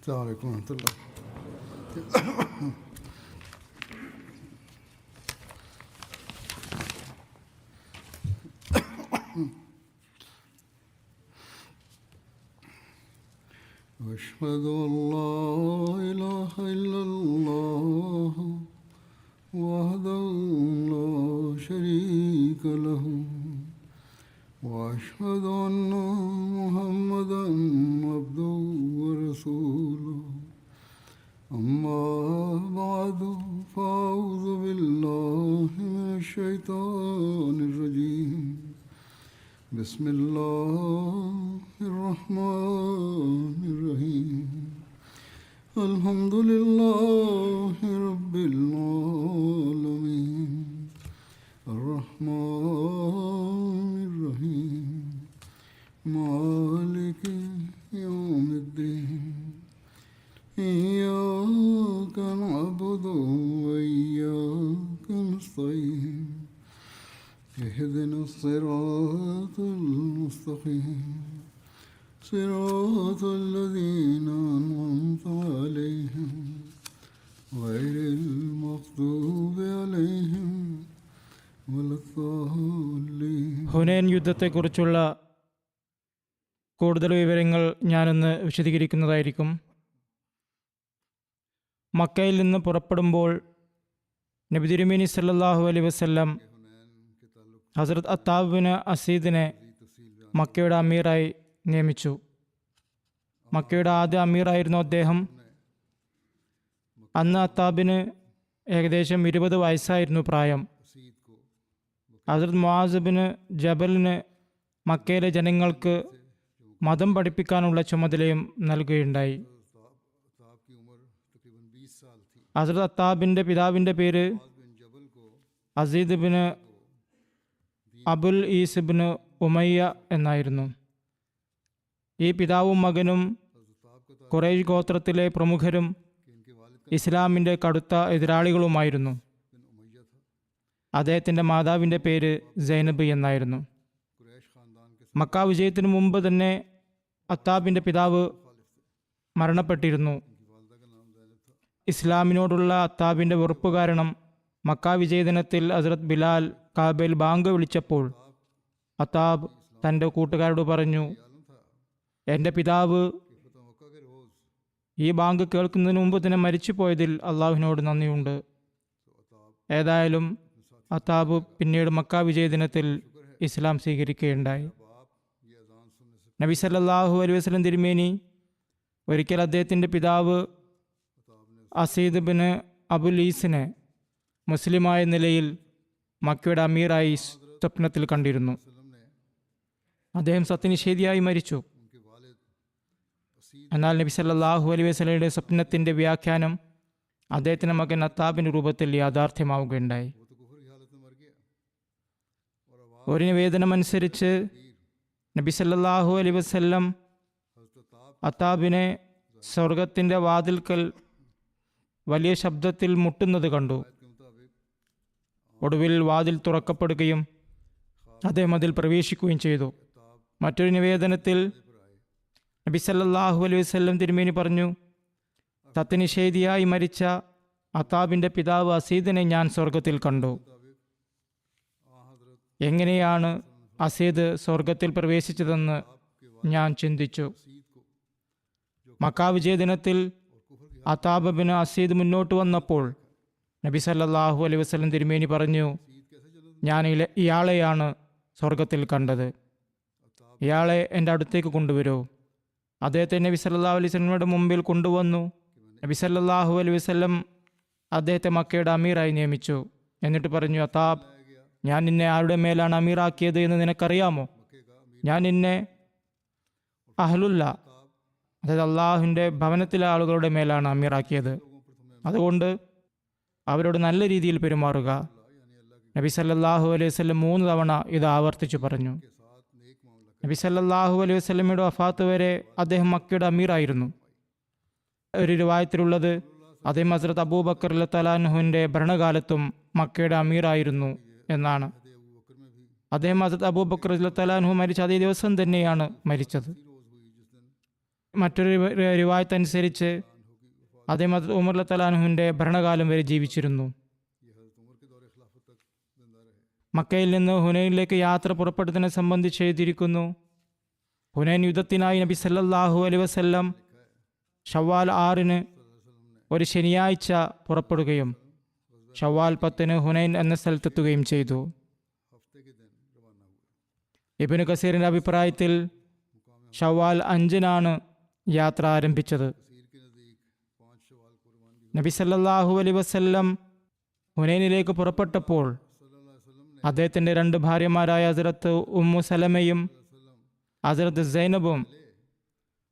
السلام عليكم ورحمة الله. أشهد أن لا إله إلا الله وحده لا شريك له وأشهد أن محمدا عبده ورسوله أما بعد فأعوذ بالله من الشيطان الرجيم بسم الله الرحمن الرحيم الحمد لله رب العالمين الرحمن الرحيم مالك يوم الدين إياك نعبد وإياك نستعين اهدنا الصراط المستقيم صراط الذين أنعمت عليهم غير المغضوب عليهم ولا الضالين. ഹുനൈൻ യുദ്ധത്തെക്കുറിച്ചുള്ള കൂടുതൽ വിവരങ്ങൾ ഞാനിന്ന് വിശദീകരിക്കുന്നതായിരിക്കും. മക്കയിൽ നിന്ന് പുറപ്പെടുമ്പോൾ നബി തിരുമേനി സല്ലല്ലാഹു അലൈഹി വസല്ലം ഹസ്രത്ത് അത്താബ് ബിൻ അസീദിനെ മക്കയുടെ അമീറായി നിയമിച്ചു. മക്കയുടെ ആദ്യ അമീറായിരുന്നു അദ്ദേഹം. അന്ന് അത്താബിന് ഏകദേശം 20 വയസ്സായിരുന്നു പ്രായം. ഹസ്രത്ത് മുആസ് ബിൻ ജബലിന് മക്കയിലെ ജനങ്ങൾക്ക് മതം പഠിപ്പിക്കാനുള്ള ചുമതലയും നൽകുകയുണ്ടായി. ഹസ്രത്ത് അത്താബിൻ്റെ പിതാവിൻ്റെ പേര് Asid bin Abul is bin Umayya എന്നായിരുന്നു. ഈ പിതാവും മകനും ഖുറൈശ് ഗോത്രത്തിലെ പ്രമുഖരും ഇസ്ലാമിൻ്റെ കടുത്ത എതിരാളികളുമായിരുന്നു. അദ്ദേഹത്തിൻ്റെ മാതാവിൻ്റെ പേര് സൈനബ് എന്നായിരുന്നു. മക്ക വിജയത്തിനു മുമ്പ് തന്നെ അത്താബിൻ്റെ പിതാവ് മരണപ്പെട്ടിരുന്നു. ഇസ്ലാമിനോടുള്ള അത്താബിൻ്റെ വെറുപ്പ് കാരണം മക്ക വിജയദിനത്തിൽ ഹസ്രത്ത് ബിലാൽ കാബയിൽ ബാങ്ക് വിളിച്ചപ്പോൾ അത്താബ് തൻ്റെ കൂട്ടുകാരോട് പറഞ്ഞു, എൻ്റെ പിതാവ് ഈ ബാങ്ക് കേൾക്കുന്നതിന് മുമ്പ് തന്നെ മരിച്ചു പോയതിൽ അള്ളാഹുവിനോട് നന്ദിയുണ്ട്. ഏതായാലും അത്താബ് പിന്നീട് മക്ക വിജയദിനത്തിൽ ഇസ്ലാം സ്വീകരിക്കുകയുണ്ടായി. നബി സല്ലല്ലാഹു അലൈഹി വസല്ലം തിരുമേനി ഒരിക്കൽ അദ്ദേഹത്തിൻ്റെ പിതാവ് അസീദ് ബിൻ അബുൽ ഈസിനെ മുസ്ലിമായ നിലയിൽ മക്കയുടെ അമീറായി സ്വപ്നത്തിൽ കണ്ടിരുന്നു. അദ്ദേഹം സത്യനിഷേധിയായി മരിച്ചു. എന്നാൽ നബി സല്ലല്ലാഹു അലൈഹി വസല്ലമയുടെ സ്വപ്നത്തിൻ്റെ വ്യാഖ്യാനം അദ്ദേഹത്തിൻ്റെ മകൻ അത്താബിൻ്റെ രൂപത്തിൽ യാഥാർത്ഥ്യമാവുകയുണ്ടായി. ഒരു നിവേദനമനുസരിച്ച് നബി സല്ലല്ലാഹു അലൈഹി വസല്ലം അത്താബിനെ സ്വർഗത്തിൻ്റെ വാതിൽക്കൽ വലിയ ശബ്ദത്തിൽ മുട്ടുന്നത് കണ്ടു. ഒടുവിൽ വാതിൽ തുറക്കപ്പെടുകയും അദ്ദേഹം അതിൽ പ്രവേശിക്കുകയും ചെയ്തു. മറ്റൊരു നിവേദനത്തിൽ നബി സല്ലല്ലാഹു അലൈഹി വസല്ലം തിരുമേനി പറഞ്ഞു, സത്യനിഷേധിയായി മരിച്ച അത്താബിൻ്റെ പിതാവ് അസീദിനെ ഞാൻ സ്വർഗത്തിൽ കണ്ടു. എങ്ങനെയാണ് അസീദ് സ്വർഗത്തിൽ പ്രവേശിച്ചതെന്ന് ഞാൻ ചിന്തിച്ചു. മക്ക വിജയദിനത്തിൽ അത്താബ് ബിൻ അസീദ് മുന്നോട്ട് വന്നപ്പോൾ നബി സല്ലല്ലാഹു അലൈഹി വസല്ലം തിരുമേനി പറഞ്ഞു, ഞാൻ ഇയാളെയാണ് സ്വർഗത്തിൽ കണ്ടത്. ഇയാളെ എൻ്റെ അടുത്തേക്ക് കൊണ്ടുവരൂ. അദ്ദേഹത്തെ നബി സല്ലല്ലാഹു അലൈഹി വസല്ലമയുടെ മുമ്പിൽ കൊണ്ടുവന്നു. നബി സല്ലല്ലാഹു അലൈഹി വസല്ലം അദ്ദേഹത്തെ മക്കയുടെ അമീറായി നിയമിച്ചു. എന്നിട്ട് പറഞ്ഞു, അത്താബ്, ഞാൻ നിന്നെ ആരുടെ മേലാണ് അമീറാക്കിയത് എന്ന് നിനക്കറിയാമോ? ഞാൻ നിന്നെ അഹ്ലുല്ല, അതായത് അള്ളാഹുവിൻ്റെ ഭവനത്തിലെ ആളുകളുടെ മേലാണ് അമീറാക്കിയത്. അതുകൊണ്ട് അവരോട് നല്ല രീതിയിൽ പെരുമാറുക. നബി സല്ലല്ലാഹു അലൈഹി വസല്ലം 3 തവണ ഇത് ആവർത്തിച്ചു പറഞ്ഞു. നബി സല്ലല്ലാഹു അലൈഹി വസല്ലമയുടെ വഫാത്ത് വരെ അദ്ദേഹം മക്കയുടെ അമീറായിരുന്നു. ഒരു റിവായത്തിലുള്ളത് അദ്ദേഹം ഹസ്രത്ത് അബൂബക്കർ റളിയല്ലാഹു അൻഹുവിൻ്റെ ഭരണകാലത്തും മക്കയുടെ അമീറായിരുന്നു എന്നാണ്. അദ്ദേഹം ഹസ്രത്ത് അബൂബക്കർ റളിയല്ലാഹു അൻഹു മരിച്ച അതേ ദിവസം തന്നെയാണ് മരിച്ചത്. മറ്റൊരു റിവായത്ത് അനുസരിച്ച് അദ്ദേഹം ഉമർ റളിയല്ലാഹുവിന്റെ ഭരണകാലം വരെ ജീവിച്ചിരുന്നു. മക്കയിൽ നിന്ന് ഹുനൈനിലേക്ക് യാത്ര പുറപ്പെടുന്നതിനെ സംബന്ധിച്ച് എഴുതിയിരിക്കുന്നു, ഹുനൈൻ യുദ്ധത്തിനായി നബി സല്ലല്ലാഹു അലൈഹി വസല്ലം ഷവ്വാൽ 6 ഒരു ശനിയാഴ്ച പുറപ്പെടുകയും ഷവ്വാൽ 10 ഹുനൈൻ എന്ന സ്ഥലത്തെത്തുകയും ചെയ്തു. ഇബ്നു കസീറിന്റെ അഭിപ്രായത്തിൽ ഷവ്വാൽ 5 യാത്ര ആരംഭിച്ചത്. നബി സല്ലല്ലാഹു അലൈഹി വസല്ലം ഹുനൈനിലേക്ക് പുറപ്പെട്ടപ്പോൾ അദ്ദേഹത്തിന്റെ 2 ഭാര്യമാരായ ഹസ്രത്ത് ഉമ്മു സലമയും ഹസ്രത്ത് സൈനബും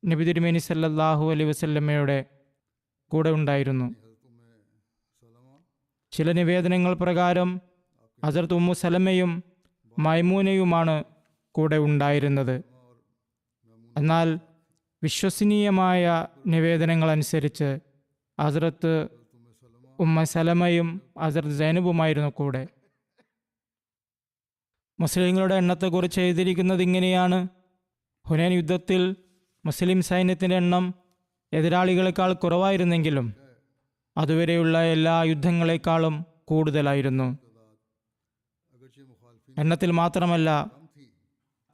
നബി തിരുമേനി സല്ലല്ലാഹു അലൈഹി വസല്ലമയുടെ കൂടെ ഉണ്ടായിരുന്നു. ചില നിവേദനങ്ങൾ പ്രകാരം ഹസ്രത്ത് ഉമ്മു സലമയും മൈമൂനയുമാണ് കൂടെ ഉണ്ടായിരുന്നത്. എന്നാൽ വിശ്വസനീയമായ നിവേദനങ്ങൾ അനുസരിച്ച് ഹസ്രത്ത് ഉമ്മ സലമയും ഹസ്രത്ത് സൈനബുമായിരുന്നു കൂടെ. മുസ്ലിങ്ങളുടെ എണ്ണത്തെക്കുറിച്ച് എഴുതിയിരിക്കുന്നത് ഇങ്ങനെയാണ്: ഹുനൈൻ യുദ്ധത്തിൽ മുസ്ലിം സൈന്യത്തിൻ്റെ എണ്ണം എതിരാളികളെക്കാൾ കുറവായിരുന്നെങ്കിലും അതുവരെയുള്ള എല്ലാ യുദ്ധങ്ങളെക്കാളും കൂടുതലായിരുന്നു. എണ്ണത്തിൽ മാത്രമല്ല,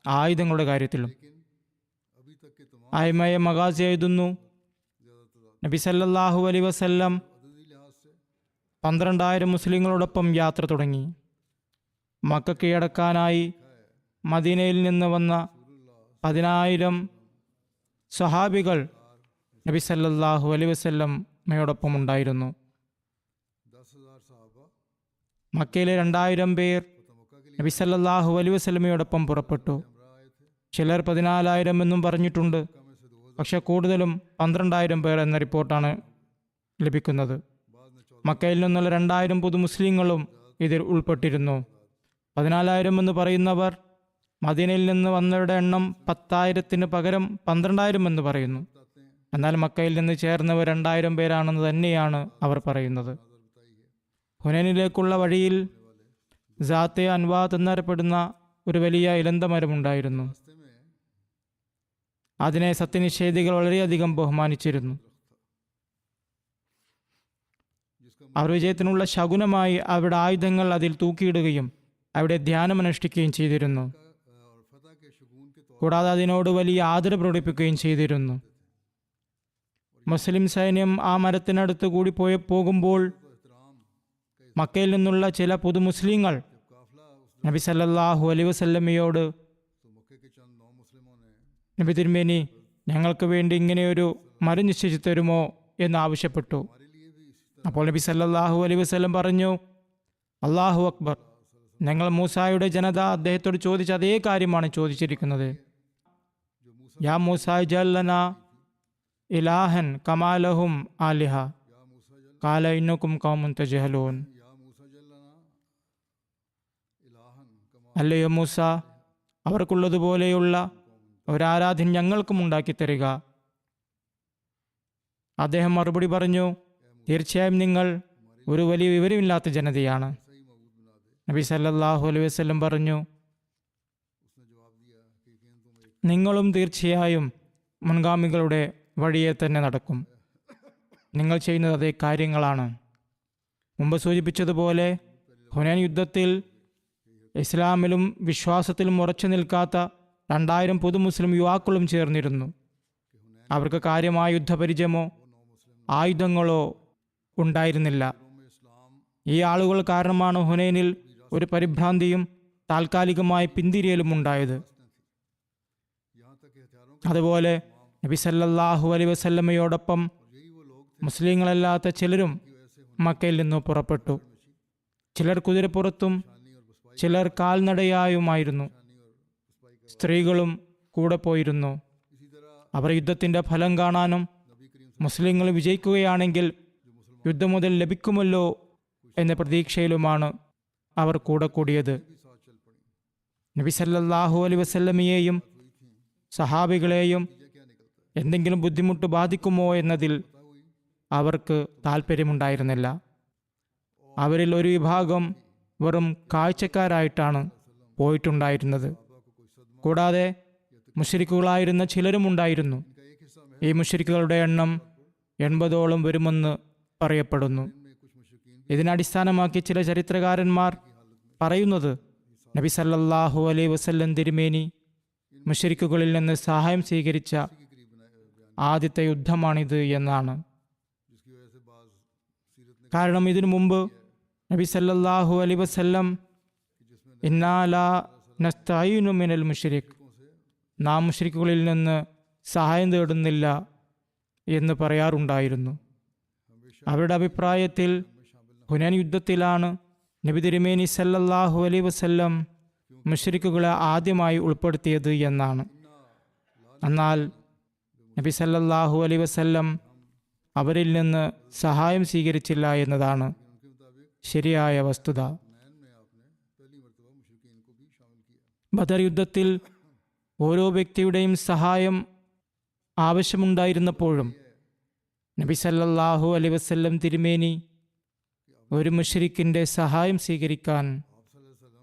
ആയുധങ്ങളുടെ കാര്യത്തിലും. ആയിമയ മഗാസി എഴുതുന്നു, നബി സല്ലല്ലാഹു അലൈഹി വസല്ലം 12,000 മുസ്ലിങ്ങളോടൊപ്പം യാത്ര തുടങ്ങി. മക്ക കീഴടക്കാനായി മദീനയിൽ നിന്ന് വന്ന 10,000 സ്വഹാബികൾ നബി സല്ലല്ലാഹു അലൈഹി വസല്ലമയോടൊപ്പം ഉണ്ടായിരുന്നു. മക്കയിലെ 2,000 പേർ നബി സല്ലല്ലാഹു അലൈഹി വസല്ലമയോടൊപ്പം പുറപ്പെട്ടു. ചിലർ 14,000 എന്നും പറഞ്ഞിട്ടുണ്ട്. പക്ഷെ കൂടുതലും 12,000 പേർ എന്ന റിപ്പോർട്ടാണ് ലഭിക്കുന്നത്. മക്കയിൽ നിന്നുള്ള 2,000 പുതു മുസ്ലിങ്ങളും ഇതിൽ ഉൾപ്പെട്ടിരുന്നു. 14,000 എന്ന് പറയുന്നവർ മദീനയിൽ നിന്ന് വന്നവരുടെ എണ്ണം 10,000 പകരം 12,000 എന്ന് പറയുന്നു. എന്നാൽ മക്കയിൽ നിന്ന് ചേർന്നവർ 2,000 പേരാണെന്ന് തന്നെയാണ് അവർ പറയുന്നത്. ഹുനൈനിലേക്കുള്ള വഴിയിൽ സാത്തെ അൻവാത്ത് എന്നറിയപ്പെടുന്ന ഒരു വലിയ ഇലന്ത മരമുണ്ടായിരുന്നു. അതിനെ സത്യനിഷേധികൾ വളരെയധികം ബഹുമാനിച്ചിരുന്നു. അവർ വിജയത്തിനുള്ള ശകുനമായി അവരുടെ ആയുധങ്ങൾ അതിൽ തൂക്കിയിടുകയും അവിടെ ധ്യാനമനുഷ്ഠിക്കുകയും ചെയ്തിരുന്നു. കൂടാതെ അതിനോട് വലിയ ആദരവ് പ്രകടിപ്പിക്കുകയും ചെയ്തിരുന്നു. മുസ്ലിം സൈന്യം ആ മരത്തിനടുത്ത് കൂടി പോകുമ്പോൾ മക്കയിൽ നിന്നുള്ള ചില പുതു മുസ്ലിങ്ങൾ നബി സല്ലല്ലാഹു അലൈഹി വസല്ലമയോട്, നബി തിരുമേനി, ഞങ്ങൾക്ക് വേണ്ടി ഇങ്ങനെയൊരു മരം നിശ്ചയിച്ചു തരുമോ എന്ന് ആവശ്യപ്പെട്ടു. അപ്പോൾ നബി സല്ലല്ലാഹു അലൈഹി വസല്ലം പറഞ്ഞു, അല്ലാഹു അക്ബർ, ഞങ്ങൾ മൂസായുടെ ജനത അദ്ദേഹത്തോട് ചോദിച്ച അതേ കാര്യമാണ് ചോദിച്ചിരിക്കുന്നത്. യാ മൂസ ഇജ്അൽ ലനാ ഇലാഹൻ കമാ ലഹും ആലിഹ ഖാല ഇന്നകും ഖൗമുൻ തജ്ഹലൂൻ. അല്ലയോ മൂസ, അവർക്കുള്ളതുപോലെയുള്ള ഒരാരാധ്യൻ ഞങ്ങൾക്കും ഉണ്ടാക്കി തരിക. അദ്ദേഹം മറുപടി പറഞ്ഞു, തീർച്ചയായും നിങ്ങൾ ഒരു വലിയ വിവരമില്ലാത്ത ജനതയാണ്. നബി സല്ലല്ലാഹു അലൈഹി വസല്ലം പറഞ്ഞു, നിങ്ങളും തീർച്ചയായും മുൻഗാമികളുടെ വഴിയെ തന്നെ നടക്കും. നിങ്ങൾ ചെയ്യുന്നത് അതേ കാര്യങ്ങളാണ്. മുമ്പ് സൂചിപ്പിച്ചതുപോലെ ഹുനൈൻ യുദ്ധത്തിൽ ഇസ്ലാമിലും വിശ്വാസത്തിലും ഉറച്ചു നിൽക്കാത്ത 2,000 പുതു മുസ്ലിം യുവാക്കളും ചേർന്നിരുന്നു. അവർക്ക് കാര്യമായ യുദ്ധപരിചയമോ ആയുധങ്ങളോ ഉണ്ടായിരുന്നില്ല. ഈ ആളുകൾ കാരണമാണ് ഹുനൈനിൽ ഒരു പരിഭ്രാന്തിയും താൽക്കാലികമായ പിന്തിരിയലും ഉണ്ടായത്. അതുപോലെ നബി സല്ലല്ലാഹു അലൈഹി വസല്ലമയോടൊപ്പം മുസ്ലിങ്ങളല്ലാത്ത ചിലരും മക്കയിൽ നിന്ന് പുറപ്പെട്ടു. ചിലർ കുതിരപ്പുറത്തും ചിലർ കാൽനടയായുമായിരുന്നു. സ്ത്രീകളും കൂടെ പോയിരുന്നു. അവർ യുദ്ധത്തിൻ്റെ ഫലം കാണാനും മുസ്ലിങ്ങൾ വിജയിക്കുകയാണെങ്കിൽ യുദ്ധം മുതൽ ലഭിക്കുമല്ലോ എന്ന പ്രതീക്ഷയിലുമാണ് അവർ കൂടെ കൂടിയത്. നബി സല്ലല്ലാഹു അലൈഹി വസല്ലമയെയും സഹാബികളെയും എന്തെങ്കിലും ബുദ്ധിമുട്ട് ബാധിക്കുമോ എന്നതിൽ അവർക്ക് താല്പര്യമുണ്ടായിരുന്നില്ല. അവരിൽ ഒരു വിഭാഗം വെറും കാഴ്ചക്കാരായിട്ടാണ് പോയിട്ടുണ്ടായിരുന്നത്. കൂടാതെ മുശ്രിക്കുകളായിരുന്ന ചിലരും ഉണ്ടായിരുന്നു. ഈ മുശ്രിക്കുകളുടെ എണ്ണം 80ഓളം വരുമെന്ന് പറയപ്പെടുന്നു. ഇതിനടിസ്ഥാനമാക്കി ചില ചരിത്രകാരന്മാർ പറയുന്നത് നബി സല്ലല്ലാഹു അലൈഹി വസല്ലം തിരുമേനി മുശ്രിക്കുകളിൽ നിന്ന് സഹായം സ്വീകരിച്ച ആദ്യത്തെ യുദ്ധമാണിത് എന്നാണ്. കാരണം ഇതിനു മുമ്പ് നബി സല്ലല്ലാഹു അലൈഹി വസല്ലം ഇന്നാ ലാ നസ്തഈനു മിനൽ മുശ്രിക്, നാം മുശ്രിക്കുകളിൽ നിന്ന് സഹായം തേടുന്നില്ല എന്ന് പറയാറുണ്ടായിരുന്നു. അവരുടെ അഭിപ്രായത്തിൽ ഹുനൈൻ യുദ്ധത്തിലാണ് നബി തിരുമേനി സല്ലല്ലാഹു അലൈഹി വസല്ലം മുശ്രിക്കുകളെ ആദ്യമായി ഉൾപ്പെടുത്തിയത് എന്നാണ്. എന്നാൽ നബി സല്ലല്ലാഹു അലൈഹി വസല്ലം അവരിൽ നിന്ന് സഹായം സ്വീകരിച്ചില്ല എന്നതാണ് ശരിയായ വസ്തുത. ബദർ യുദ്ധത്തിൽ ഓരോ വ്യക്തിയുടെയും സഹായം ആവശ്യമുണ്ടായിരുന്നപ്പോഴും നബി സല്ലല്ലാഹു അലൈഹി വസല്ലം തിരുമേനി ഒരു മുശ്രിക്കിന്റെ സഹായം സ്വീകരിക്കാൻ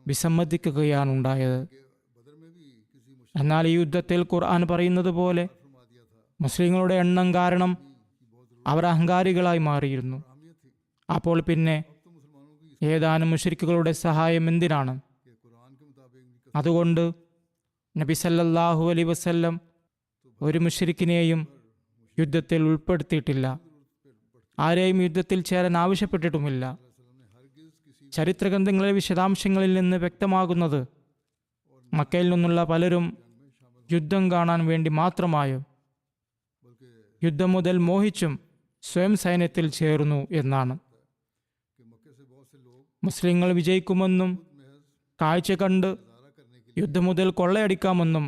വിസമ്മതിക്കുകയാണ് ഉണ്ടായത്. എന്നാൽ ഈ യുദ്ധത്തിൽ ഖുർആൻ പറയുന്നത് പോലെ മുസ്ലിങ്ങളുടെ എണ്ണം കാരണം അവർ അഹങ്കാരികളായി മാറിയിരുന്നു. അപ്പോൾ പിന്നെ ഏതാനും മുശ്രിക്കുകളുടെ സഹായം എന്തിനാണ്? അതുകൊണ്ട് നബി സല്ലല്ലാഹു അലൈഹി വസല്ലം ഒരു മുശ്രിക്കിനെയും യുദ്ധത്തിൽ ഉൾപ്പെടുത്തിയിട്ടില്ല. ആരെയും യുദ്ധത്തിൽ ചേരാൻ ആവശ്യപ്പെട്ടിട്ടുമില്ല. ചരിത്രഗ്രന്ഥങ്ങളിലെ വിശദാംശങ്ങളിൽ നിന്ന് വ്യക്തമാകുന്നത് മക്കയിൽ നിന്നുള്ള പലരും യുദ്ധം കാണാൻ വേണ്ടി മാത്രമായും യുദ്ധം മുതൽ മോഹിച്ചും സ്വയം സൈന്യത്തിൽ ചേർന്നു എന്നാണ്. മുസ്ലിങ്ങൾ വിജയിക്കുമെന്നും കാഴ്ച കണ്ട് യുദ്ധം മുതൽ കൊള്ളയടിക്കാമെന്നും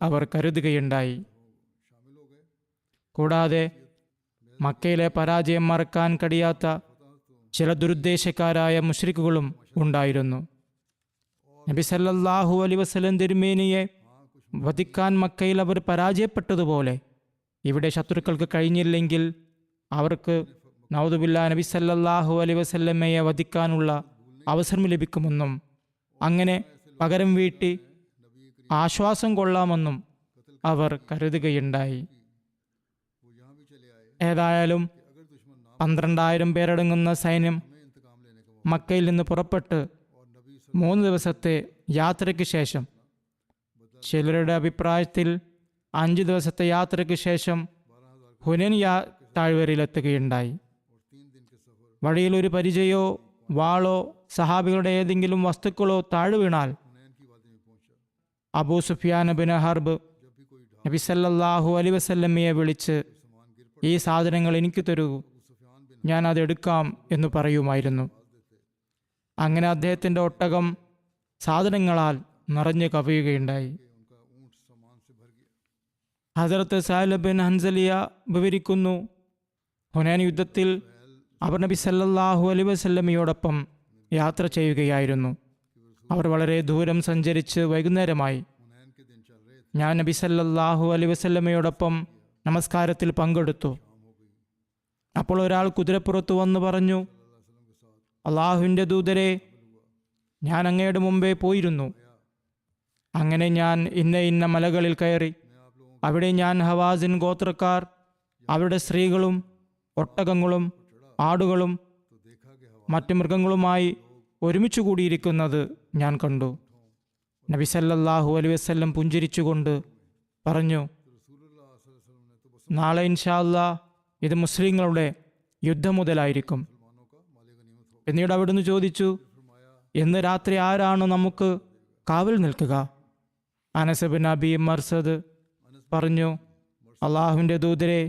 അവർ കരുതുകയുണ്ടായി. കൂടാതെ മക്കയിലെ പരാജയം മറക്കാൻ കഴിയാത്ത ചില ദുരുദ്ദേശക്കാരായ മുശ്രിക്കുകളും ഉണ്ടായിരുന്നു. നബി സല്ലല്ലാഹു അലൈഹി വസല്ലം തിരുമേനിയെ വധിക്കാൻ മക്കയിൽ അവർ പരാജയപ്പെട്ടതുപോലെ ഇവിടെ ശത്രുക്കൾക്ക് കഴിഞ്ഞില്ലെങ്കിൽ അവർക്ക് നൗദുബില്ലാ നബി സല്ലല്ലാഹു അലൈഹി വസല്ലമയെ വധിക്കാനുള്ള അവസരം ലഭിക്കുമെന്നും അങ്ങനെ പകരം വീട്ടി ആശ്വാസം കൊള്ളാമെന്നും അവർ കരുതുകയുണ്ടായി. ഏതായാലും 12,000 പേരടങ്ങുന്ന സൈന്യം മക്കയിൽ നിന്ന് പുറപ്പെട്ട് 3 ദിവസത്തെ യാത്രയ്ക്ക് ശേഷം, ചിലരുടെ അഭിപ്രായത്തിൽ 5 ദിവസത്തെ യാത്രയ്ക്ക് ശേഷം ഹുനൈൻ താഴ്വരയിലെത്തുകയുണ്ടായി. വഴിയിൽ ഒരു പരിചയോ വാളോ സഹാബികളുടെ ഏതെങ്കിലും വസ്തുക്കളോ താഴെ വീണാൽ അബൂ സുഫിയാൻ ബിൻ ഹർബ് നബി സല്ലല്ലാഹു അലൈഹി വസല്ലമയെ വിളിച്ച് ഈ സാധനങ്ങൾ എനിക്ക് തരൂ, ഞാൻ അത് എടുക്കാം എന്ന് പറയുമായിരുന്നു. അങ്ങനെ അദ്ദേഹത്തിൻ്റെ ഒട്ടകം സാധനങ്ങളാൽ നിറഞ്ഞു കവിയുകയുണ്ടായി. ഹസരത്ത് സാഹിൽ ബിൻ ഹൻസലിയ വിവരിക്കുന്നു, ഹുനൈൻ യുദ്ധത്തിൽ അവർ നബി സല്ലല്ലാഹു അലൈഹി വസല്ലമയോടൊപ്പം യാത്ര ചെയ്യുകയായിരുന്നു. അവർ വളരെ ദൂരം സഞ്ചരിച്ച് വൈകുന്നേരമായി. ഞാൻ നബി സല്ലല്ലാഹു അലൈഹി വസല്ലമയോടൊപ്പം നമസ്കാരത്തിൽ പങ്കെടുത്തു. അപ്പോൾ ഒരാൾ കുതിരപ്പുറത്ത് വന്ന് പറഞ്ഞു, അള്ളാഹുവിൻ്റെ ദൂതരെ, ഞാൻ അങ്ങയുടെ മുമ്പേ പോയിരുന്നു. അങ്ങനെ ഞാൻ ഇന്ന മലകളിൽ കയറി. അവിടെ ഞാൻ ഹവാസിൻ ഗോത്രക്കാർ അവരുടെ സ്ത്രീകളും ഒട്ടകങ്ങളും ആടുകളും മറ്റു മൃഗങ്ങളുമായി ഒരുമിച്ച് കൂടിയിരിക്കുന്നത് ഞാൻ കണ്ടു. നബി സല്ലല്ലാഹു അലൈഹി വസല്ലം പുഞ്ചിരിച്ചുകൊണ്ട് പറഞ്ഞു, നാളെ ഇൻഷാ അല്ലാഹ് ഇത് മുസ്ലിങ്ങളുടെ യുദ്ധം മുതലായിരിക്കും. പിന്നീട് അവിടുന്ന് ചോദിച്ചു, ഇന്ന് രാത്രി ആരാണ് നമുക്ക് കാവൽ നിൽക്കുക? അനസ് ബിൻ അബി മർസദ് പറഞ്ഞു, അള്ളാഹുവിൻ്റെ ദൂതരെ,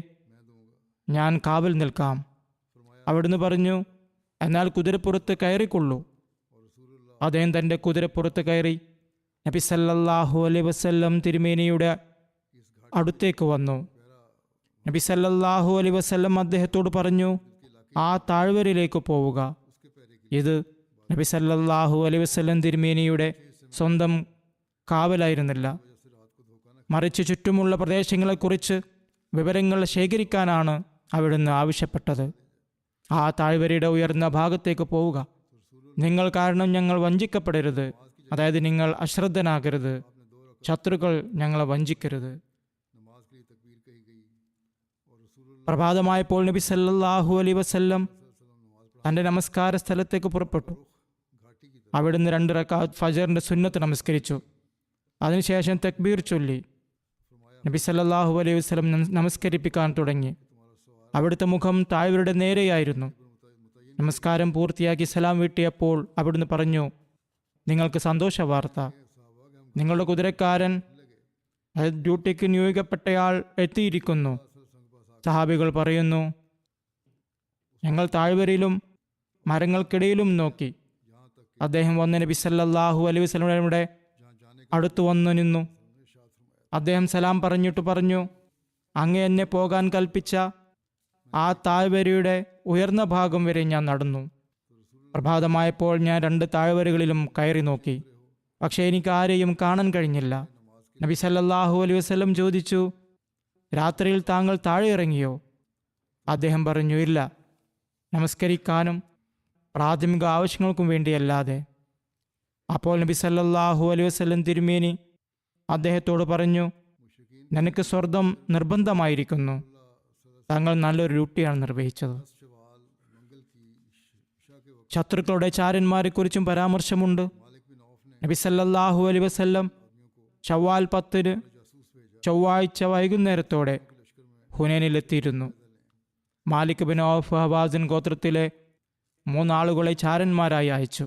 ഞാൻ കാവൽ നിൽക്കാം. അവിടുന്ന് പറഞ്ഞു, എന്നാൽ കുതിരപ്പുറത്ത് കയറിക്കൊള്ളൂ. അദ്ദേഹം തൻ്റെ കുതിരപ്പുറത്ത് കയറി നബി സല്ലല്ലാഹു അലൈഹി വസല്ലം തിരുമേനിയുടെ അടുത്തേക്ക് വന്നു. നബി സല്ലല്ലാഹു അലൈഹി വസല്ലം അദ്ദേഹത്തോട് പറഞ്ഞു, ആ താഴ്വരയിലേക്ക് പോവുക. ഇത് നബി സല്ലല്ലാഹു അലൈഹി വസല്ലം തിരുമേനിയുടെ സ്വന്തം കാവലായിരുന്നില്ല, മറിച്ച് ചുറ്റുമുള്ള പ്രദേശങ്ങളെക്കുറിച്ച് വിവരങ്ങൾ ശേഖരിക്കാനാണ് അവിടുന്ന് ആവശ്യപ്പെട്ടത്. ആ താഴ്വരയുടെ ഉയർന്ന ഭാഗത്തേക്ക് പോവുക. നിങ്ങൾ കാരണം ഞങ്ങൾ വഞ്ചിക്കപ്പെടരുത്, അതായത് നിങ്ങൾ അശ്രദ്ധനാകരുത്, ശത്രുക്കൾ ഞങ്ങളെ വഞ്ചിക്കരുത്. പ്രഭാതമായപ്പോൾ നബി സല്ലല്ലാഹു അലൈഹി വസല്ലം തൻ്റെ നമസ്കാര സ്ഥലത്തേക്ക് പുറപ്പെട്ടു. അവിടുന്ന് 2 റക്അത്ത് ഫജറിൻ്റെ സുന്നത്ത് നമസ്കരിച്ചു. അതിനുശേഷം തക്ബീർ ചൊല്ലി നബി സല്ലല്ലാഹു അലൈഹി വസല്ലം നമസ്കരിപ്പിക്കാൻ തുടങ്ങി. അവിടുത്തെ മുഖം താഴ്വരയുടെ നേരെയായിരുന്നു. നമസ്കാരം പൂർത്തിയാക്കി സലാം വീട്ടിയപ്പോൾ അവിടുന്ന് പറഞ്ഞു, നിങ്ങൾക്ക് സന്തോഷ വാർത്ത, നിങ്ങളുടെ കുതിരക്കാരൻ ഡ്യൂട്ടിക്ക് നിയോഗിക്കപ്പെട്ടയാൾ എത്തിയിരിക്കുന്നു. സഹാബികൾ പറയുന്നു, ഞങ്ങൾ താഴ്വരയിലും മരങ്ങൾക്കിടയിലും നോക്കി. അദ്ദേഹം വന്ന് നബി സല്ലല്ലാഹു അലൈഹി വസല്ലമയുടെ അടുത്ത് വന്നു നിന്നു. അദ്ദേഹം സലാം പറഞ്ഞിട്ട് പറഞ്ഞു, അങ്ങ് എന്നെ പോകാൻ കൽപ്പിച്ച ആ താഴ്വരയുടെ ഉയർന്ന ഭാഗം വരെ ഞാൻ നടന്നു. പ്രഭാതമായപ്പോൾ ഞാൻ 2 താഴ്വരകളിലും കയറി നോക്കി, പക്ഷേ എനിക്ക് ആരെയും കാണാൻ കഴിഞ്ഞില്ല. നബി സല്ലല്ലാഹു അലൈഹി വസല്ലം ചോദിച്ചു, രാത്രിയിൽ താങ്കൾ താഴെ ഇറങ്ങിയോ? അദ്ദേഹം പറഞ്ഞു, ഇല്ല, നമസ്കരിക്കാനും പ്രാഥമിക ആവശ്യങ്ങൾക്കും വേണ്ടിയല്ലാതെ. അപ്പോൾ നബി സല്ലല്ലാഹു അലൈഹി വസല്ലം തിരുമേനി അദ്ദേഹത്തോട് പറഞ്ഞു, നിനക്ക് സ്വർഗം നിർബന്ധമായിരിക്കുന്നു. താങ്കൾ നല്ലൊരു ഡ്യൂട്ടിയാണ് നിർവഹിച്ചത്. ശത്രുക്കളുടെ ചാരന്മാരെ കുറിച്ചും പരാമർശമുണ്ട്. നബി സല്ലല്ലാഹു അലൈഹി വസല്ലം ശവ്വാൽ 10 ചൊവ്വാഴ്ച വൈകുന്നേരത്തോടെ ഹുനൈനിലെത്തിയിരുന്നു. മാലിക് ബിൻ ഔഫ് ഹവാസിൻ ഗോത്രത്തിലെ 3 ആളുകളെ ചാരന്മാരായി അയച്ചു.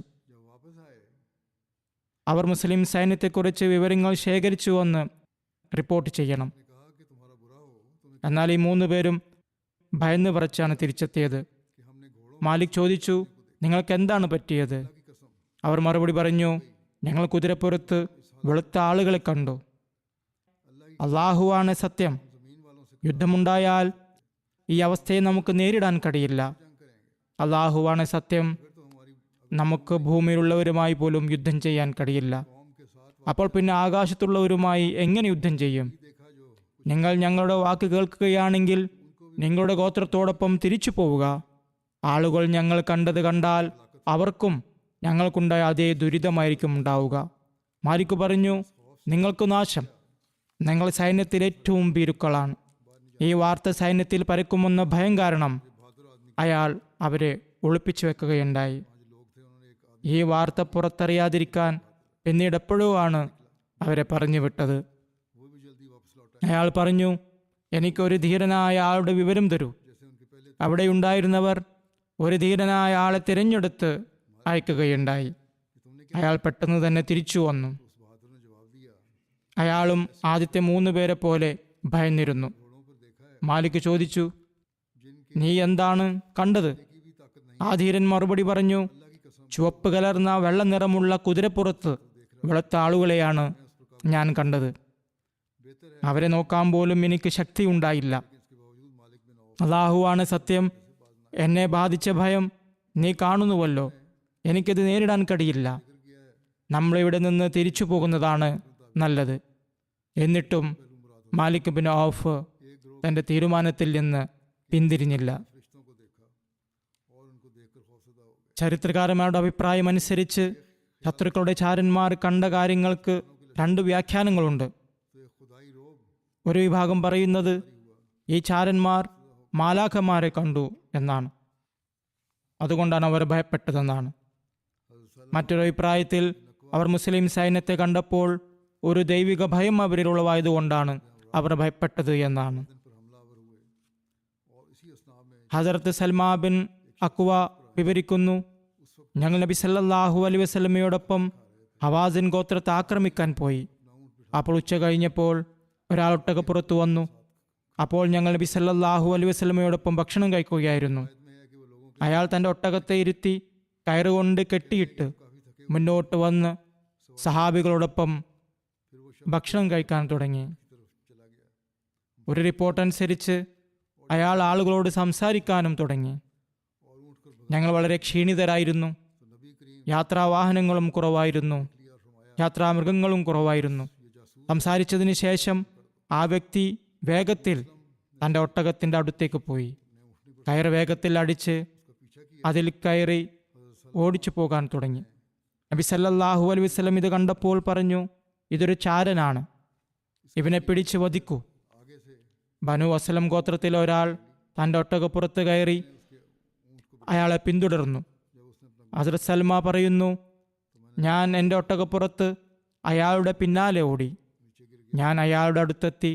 അവർ മുസ്ലിം സൈന്യത്തെക്കുറിച്ച് വിവരങ്ങൾ ശേഖരിച്ചുവെന്ന് റിപ്പോർട്ട് ചെയ്യണം. എന്നാൽ ഈ 3 പേരും ഭയന്ന് പറച്ചാണ് തിരിച്ചെത്തിയത്. മാലിക് ചോദിച്ചു, നിങ്ങൾക്ക് എന്താണ് പറ്റിയത്? അവർ മറുപടി പറഞ്ഞു, ഞങ്ങൾ കുതിരപ്പുറത്ത് വെളുത്ത ആളുകളെ കണ്ടു. അള്ളാഹുവാണ് സത്യം, യുദ്ധമുണ്ടായാൽ ഈ അവസ്ഥയെ നമുക്ക് നേരിടാൻ കഴിയില്ല. അള്ളാഹുവാണ് സത്യം, നമുക്ക് ഭൂമിയിലുള്ളവരുമായി പോലും യുദ്ധം ചെയ്യാൻ കഴിയില്ല. അപ്പോൾ പിന്നെ ആകാശത്തുള്ളവരുമായി എങ്ങനെ യുദ്ധം ചെയ്യും? നിങ്ങൾ ഞങ്ങളുടെ വാക്ക് കേൾക്കുകയാണെങ്കിൽ നിങ്ങളുടെ ഗോത്രത്തോടൊപ്പം തിരിച്ചു പോവുക. ആളുകൾ ഞങ്ങൾ കണ്ടത് കണ്ടാൽ അവർക്കും ഞങ്ങൾക്കുണ്ടായ അതേ ദുരിതമായിരിക്കും ഉണ്ടാവുക. മാലിക് പറഞ്ഞു, നിങ്ങൾക്ക് നാശം, നിങ്ങൾ സൈന്യത്തിൽ ഏറ്റവും ഭീരുക്കളാണ്. ഈ വാർത്ത സൈന്യത്തിൽ പരക്കുമെന്ന ഭയം കാരണം അയാൾ അവരെ ഒളിപ്പിച്ചു വെക്കുകയുണ്ടായി. ഈ വാർത്ത പുറത്തറിയാതിരിക്കാൻ പിന്നീട് എപ്പോഴോ ആണ് അവരെ പറഞ്ഞു വിട്ടത്. അയാൾ പറഞ്ഞു, എനിക്കൊരു ധീരനായ ആളുടെ വിവരം തരൂ. അവിടെ ഉണ്ടായിരുന്നവർ ഒരു ധീരനായ ആളെ തിരഞ്ഞെടുത്ത് അയക്കുകയുണ്ടായി. അയാൾ പെട്ടെന്ന് തന്നെ തിരിച്ചു വന്നു. അയാളും ആദ്യത്തെ 3 പേരെ പോലെ ഭയന്നിരുന്നു. മാലിക് ചോദിച്ചു, നീ എന്താണ് കണ്ടത്? ആ ധീരൻ മറുപടി പറഞ്ഞു, ചുവപ്പ് കലർന്ന വെള്ള നിറമുള്ള കുതിരപ്പുറത്ത് വെളുത്ത ആളുകളെയാണ് ഞാൻ കണ്ടത്. അവരെ നോക്കാൻ പോലും എനിക്ക് ശക്തി ഉണ്ടായില്ല. അല്ലാഹുവാണ് സത്യം, എന്നെ ബാധിച്ച ഭയം നീ കാണുന്നുവല്ലോ. എനിക്കത് നേരിടാൻ കഴിയില്ല. നമ്മളിവിടെ നിന്ന് തിരിച്ചു പോകുന്നതാണ് നല്ലത്. എന്നിട്ടും മാലിക് ബിൻ ഔഫ് തൻ്റെ തീരുമാനത്തിൽ നിന്ന് പിന്തിരിഞ്ഞില്ല. ചരിത്രകാരന്മാരുടെ അഭിപ്രായം അനുസരിച്ച് ശത്രുക്കളുടെ ചാരന്മാർ കണ്ട കാര്യങ്ങൾക്ക് 2 വ്യാഖ്യാനങ്ങളുണ്ട്. ഒരു വിഭാഗം പറയുന്നത് ഈ ചാരന്മാർ മാലാഖമാരെ കണ്ടു എന്നാണ്, അതുകൊണ്ടാണ് അവർ ഭയപ്പെട്ടതെന്നാണ്. മറ്റൊരു അഭിപ്രായത്തിൽ അവർ മുസ്ലിം സൈന്യത്തെ കണ്ടപ്പോൾ ഒരു ദൈവിക ഭയം അവരിൽ ഉളവായതുകൊണ്ടാണ് അവർ ഭയപ്പെട്ടത് എന്നാണ്. ഹസരത്ത് സൽമാ ബിൻ അക്വ വിവരിക്കുന്നു, ഞങ്ങൾ നബി സല്ലല്ലാഹു അലൈഹി വസല്ലമയോടൊപ്പം ഹവാസിൻ ഗോത്രത്തെ ആക്രമിക്കാൻ പോയി. അപ്പോൾ ഉച്ച കഴിഞ്ഞപ്പോൾ ഒരാൾ ഒട്ടകപ്പുറത്ത് വന്നു. അപ്പോൾ ഞങ്ങൾ നബി സല്ലല്ലാഹു അലൈഹി വസല്ലമയോടൊപ്പം ഭക്ഷണം കഴിക്കുകയായിരുന്നു. അയാൾ തൻ്റെ ഒട്ടകത്തെ ഇരുത്തി കയറുകൊണ്ട് കെട്ടിയിട്ട് മുന്നോട്ട് വന്ന് സഹാബികളോടൊപ്പം ഭക്ഷണം കഴിക്കാൻ തുടങ്ങി. ഒരു റിപ്പോർട്ട് അനുസരിച്ച് അയാൾ ആളുകളോട് സംസാരിക്കാനും തുടങ്ങി. ഞങ്ങൾ വളരെ ക്ഷീണിതരായിരുന്നു. യാത്രാവാഹനങ്ങളും കുറവായിരുന്നു, യാത്രാമൃഗങ്ങളും കുറവായിരുന്നു. സംസാരിച്ചതിന് ശേഷം ആ വ്യക്തി വേഗത്തിൽ തൻ്റെ ഒട്ടകത്തിൻ്റെ അടുത്തേക്ക് പോയി. കയറ് വേഗത്തിൽ അടിച്ച് അതിൽ കയറി ഓടിച്ചു പോകാൻ തുടങ്ങി. നബി സല്ലല്ലാഹു അലൈഹി വസല്ലം ഇത് കണ്ടപ്പോൾ പറഞ്ഞു, ഇതൊരു ചാരനാണ്, ഇവനെ പിടിച്ച് വധിക്കൂ. ബനു അസ്ലം ഗോത്രത്തിലെ ഒരാൾ തൻ്റെ ഒട്ടകപ്പുറത്ത് കയറി അയാളെ പിന്തുടർന്നു. ഹസ്രത്ത് സൽമ പറയുന്നു, ഞാൻ എൻ്റെ ഒട്ടകപ്പുറത്ത് അയാളുടെ പിന്നാലെ ഓടി. ഞാൻ അയാളുടെ അടുത്തെത്തി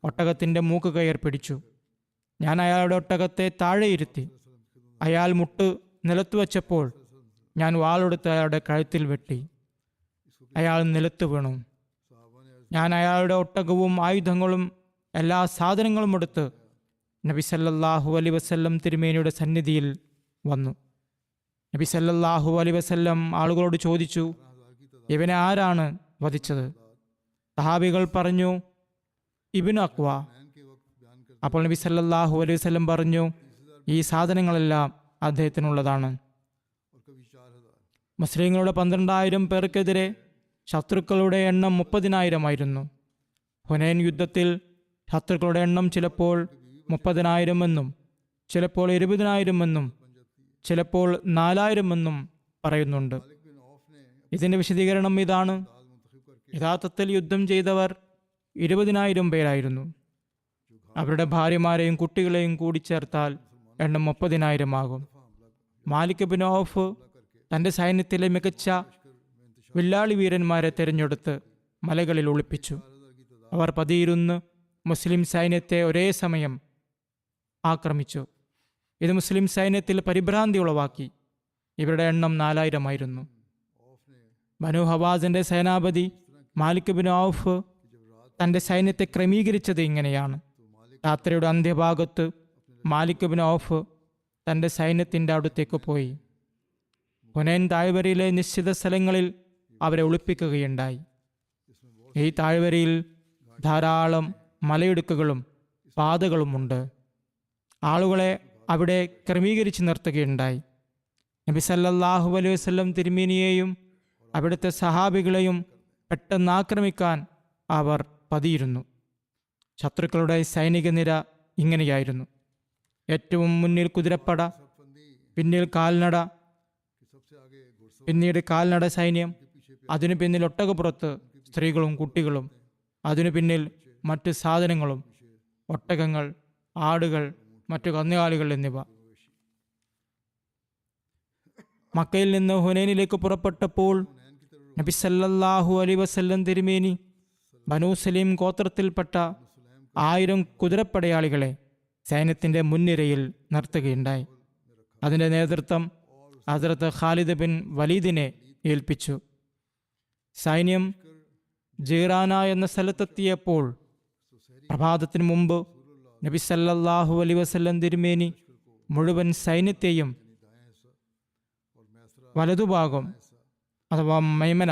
ഒട്ടകത്തിൻ്റെ മൂക്ക് കയർ പിടിച്ചു. ഞാൻ അയാളുടെ ഒട്ടകത്തെ താഴെയിരുത്തി. അയാൾ മുട്ട് നിലത്ത് വച്ചപ്പോൾ ഞാൻ വാളെടുത്ത് അയാളുടെ കഴുത്തിൽ വെട്ടി. അയാൾ നിലത്ത് വീണു. ഞാൻ അയാളുടെ ഒട്ടകവും ആയുധങ്ങളും എല്ലാ സാധനങ്ങളും എടുത്ത് നബി സല്ലല്ലാഹു അലൈഹി വസല്ലം തിരുമേനിയുടെ സന്നിധിയിൽ വന്നു. നബി സല്ലല്ലാഹു അലൈഹി വസല്ലം ആളുകളോട് ചോദിച്ചു, ഇവനെ ആരാണ് വധിച്ചത്? സഹാബികൾ പറഞ്ഞു, ഇബ്നു അഖ്വ. അപ്പോൾ നബി സല്ലല്ലാഹു അലൈഹി വസല്ലം പറഞ്ഞു, ഈ സാധനങ്ങളെല്ലാം അദ്ദേഹത്തിനുള്ളതാണ്. മുസ്ലിങ്ങളുടെ 12,000 പേർക്കെതിരെ ശത്രുക്കളുടെ എണ്ണം 30,000 ഹുനൈൻ യുദ്ധത്തിൽ ശത്രുക്കളുടെ എണ്ണം ചിലപ്പോൾ 30,000 എന്നും ചിലപ്പോൾ 20,000 എന്നും ചിലപ്പോൾ 4,000 എന്നും പറയുന്നുണ്ട്. ഇതിൻ്റെ വിശദീകരണം ഇതാണ്: യഥാർത്ഥത്തിൽ യുദ്ധം ചെയ്തവർ 20,000 പേരായിരുന്നു. അവരുടെ ഭാര്യമാരെയും കുട്ടികളെയും കൂടി ചേർത്താൽ എണ്ണം 30,000 ആകും. മാലിക് ബിൻ ഔഫ് തൻ്റെ സൈന്യത്തിലെ മികച്ച വില്ലാളി വീരന്മാരെ തിരഞ്ഞെടുത്ത് മലകളിൽ ഒളിപ്പിച്ചു. അവർ പതിയിരുന്ന് മുസ്ലിം സൈന്യത്തെ ഒരേ സമയം ആക്രമിച്ചു. ഇത് മുസ്ലിം സൈന്യത്തിൽ പരിഭ്രാന്തി ഉളവാക്കി. ഇവരുടെ എണ്ണം 4,000 ബനു ഹവാസിന്റെ സേനാപതി മാലിക് ബിൻ ഔഫ് തൻ്റെ സൈന്യത്തെ ക്രമീകരിച്ചത് ഇങ്ങനെയാണ്. രാത്രിയുടെ അന്ത്യഭാഗത്ത് മാലിക് ബിൻ ഔഫ് തൻ്റെ സൈന്യത്തിൻ്റെ അടുത്തേക്ക് പോയി. ഹുനൈൻ താഴ്വരയിലെ നിശ്ചിത സ്ഥലങ്ങളിൽ അവരെ ഒളിപ്പിക്കുകയുണ്ടായി. ഈ താഴ്വരയിൽ ധാരാളം മലയിടുക്കുകളും പാതകളുമുണ്ട്. ആളുകളെ അവിടെ ക്രമീകരിച്ച് നിർത്തുകയുണ്ടായി. നബി സല്ലല്ലാഹു അലൈഹി വസല്ലം തിരുമേനിയെയും അവിടുത്തെ സഹാബികളെയും പെട്ടെന്ന് ആക്രമിക്കാൻ അവർ പതിയിരുന്നു. ശത്രുക്കളുടെ സൈനിക നിര ഇങ്ങനെയായിരുന്നു: ഏറ്റവും മുന്നിൽ കുതിരപ്പട, പിന്നിൽ കാൽനട, പിന്നീട് കാൽനട സൈന്യം, അതിനു പിന്നിൽ ഒട്ടകപ്പുറത്ത് സ്ത്രീകളും കുട്ടികളും, അതിനു പിന്നിൽ മറ്റ് സാധനങ്ങളും, ഒട്ടകങ്ങൾ, ആടുകൾ, മറ്റു കന്നുകാലികൾ എന്നിവ. മക്കയിൽ നിന്ന് ഹുനൈനിലേക്ക് പുറപ്പെട്ടപ്പോൾ നബി സല്ലല്ലാഹു അലൈഹി വസല്ലം തിരുമേനി ബനൂ സലീം ഗോത്രത്തിൽപ്പെട്ട 1000 കുതിരപ്പടയാളികളെ സൈന്യത്തിൻ്റെ മുൻനിരയിൽ നിർത്തുകയുണ്ടായി. അതിൻ്റെ നേതൃത്വം ഹസ്രത്ത് ഖാലിദ് ബിൻ വലീദിനെ ഏൽപ്പിച്ചു. സൈന്യം ജീറാന എന്ന സ്ഥലത്തെത്തിയപ്പോൾ പ്രഭാതത്തിന് മുമ്പ് നബി സല്ലല്ലാഹു അലൈഹി വസല്ലം തിരുമേനി മുഴുവൻ സൈന്യത്തെയും വലതുഭാഗം അഥവാ മൈമന,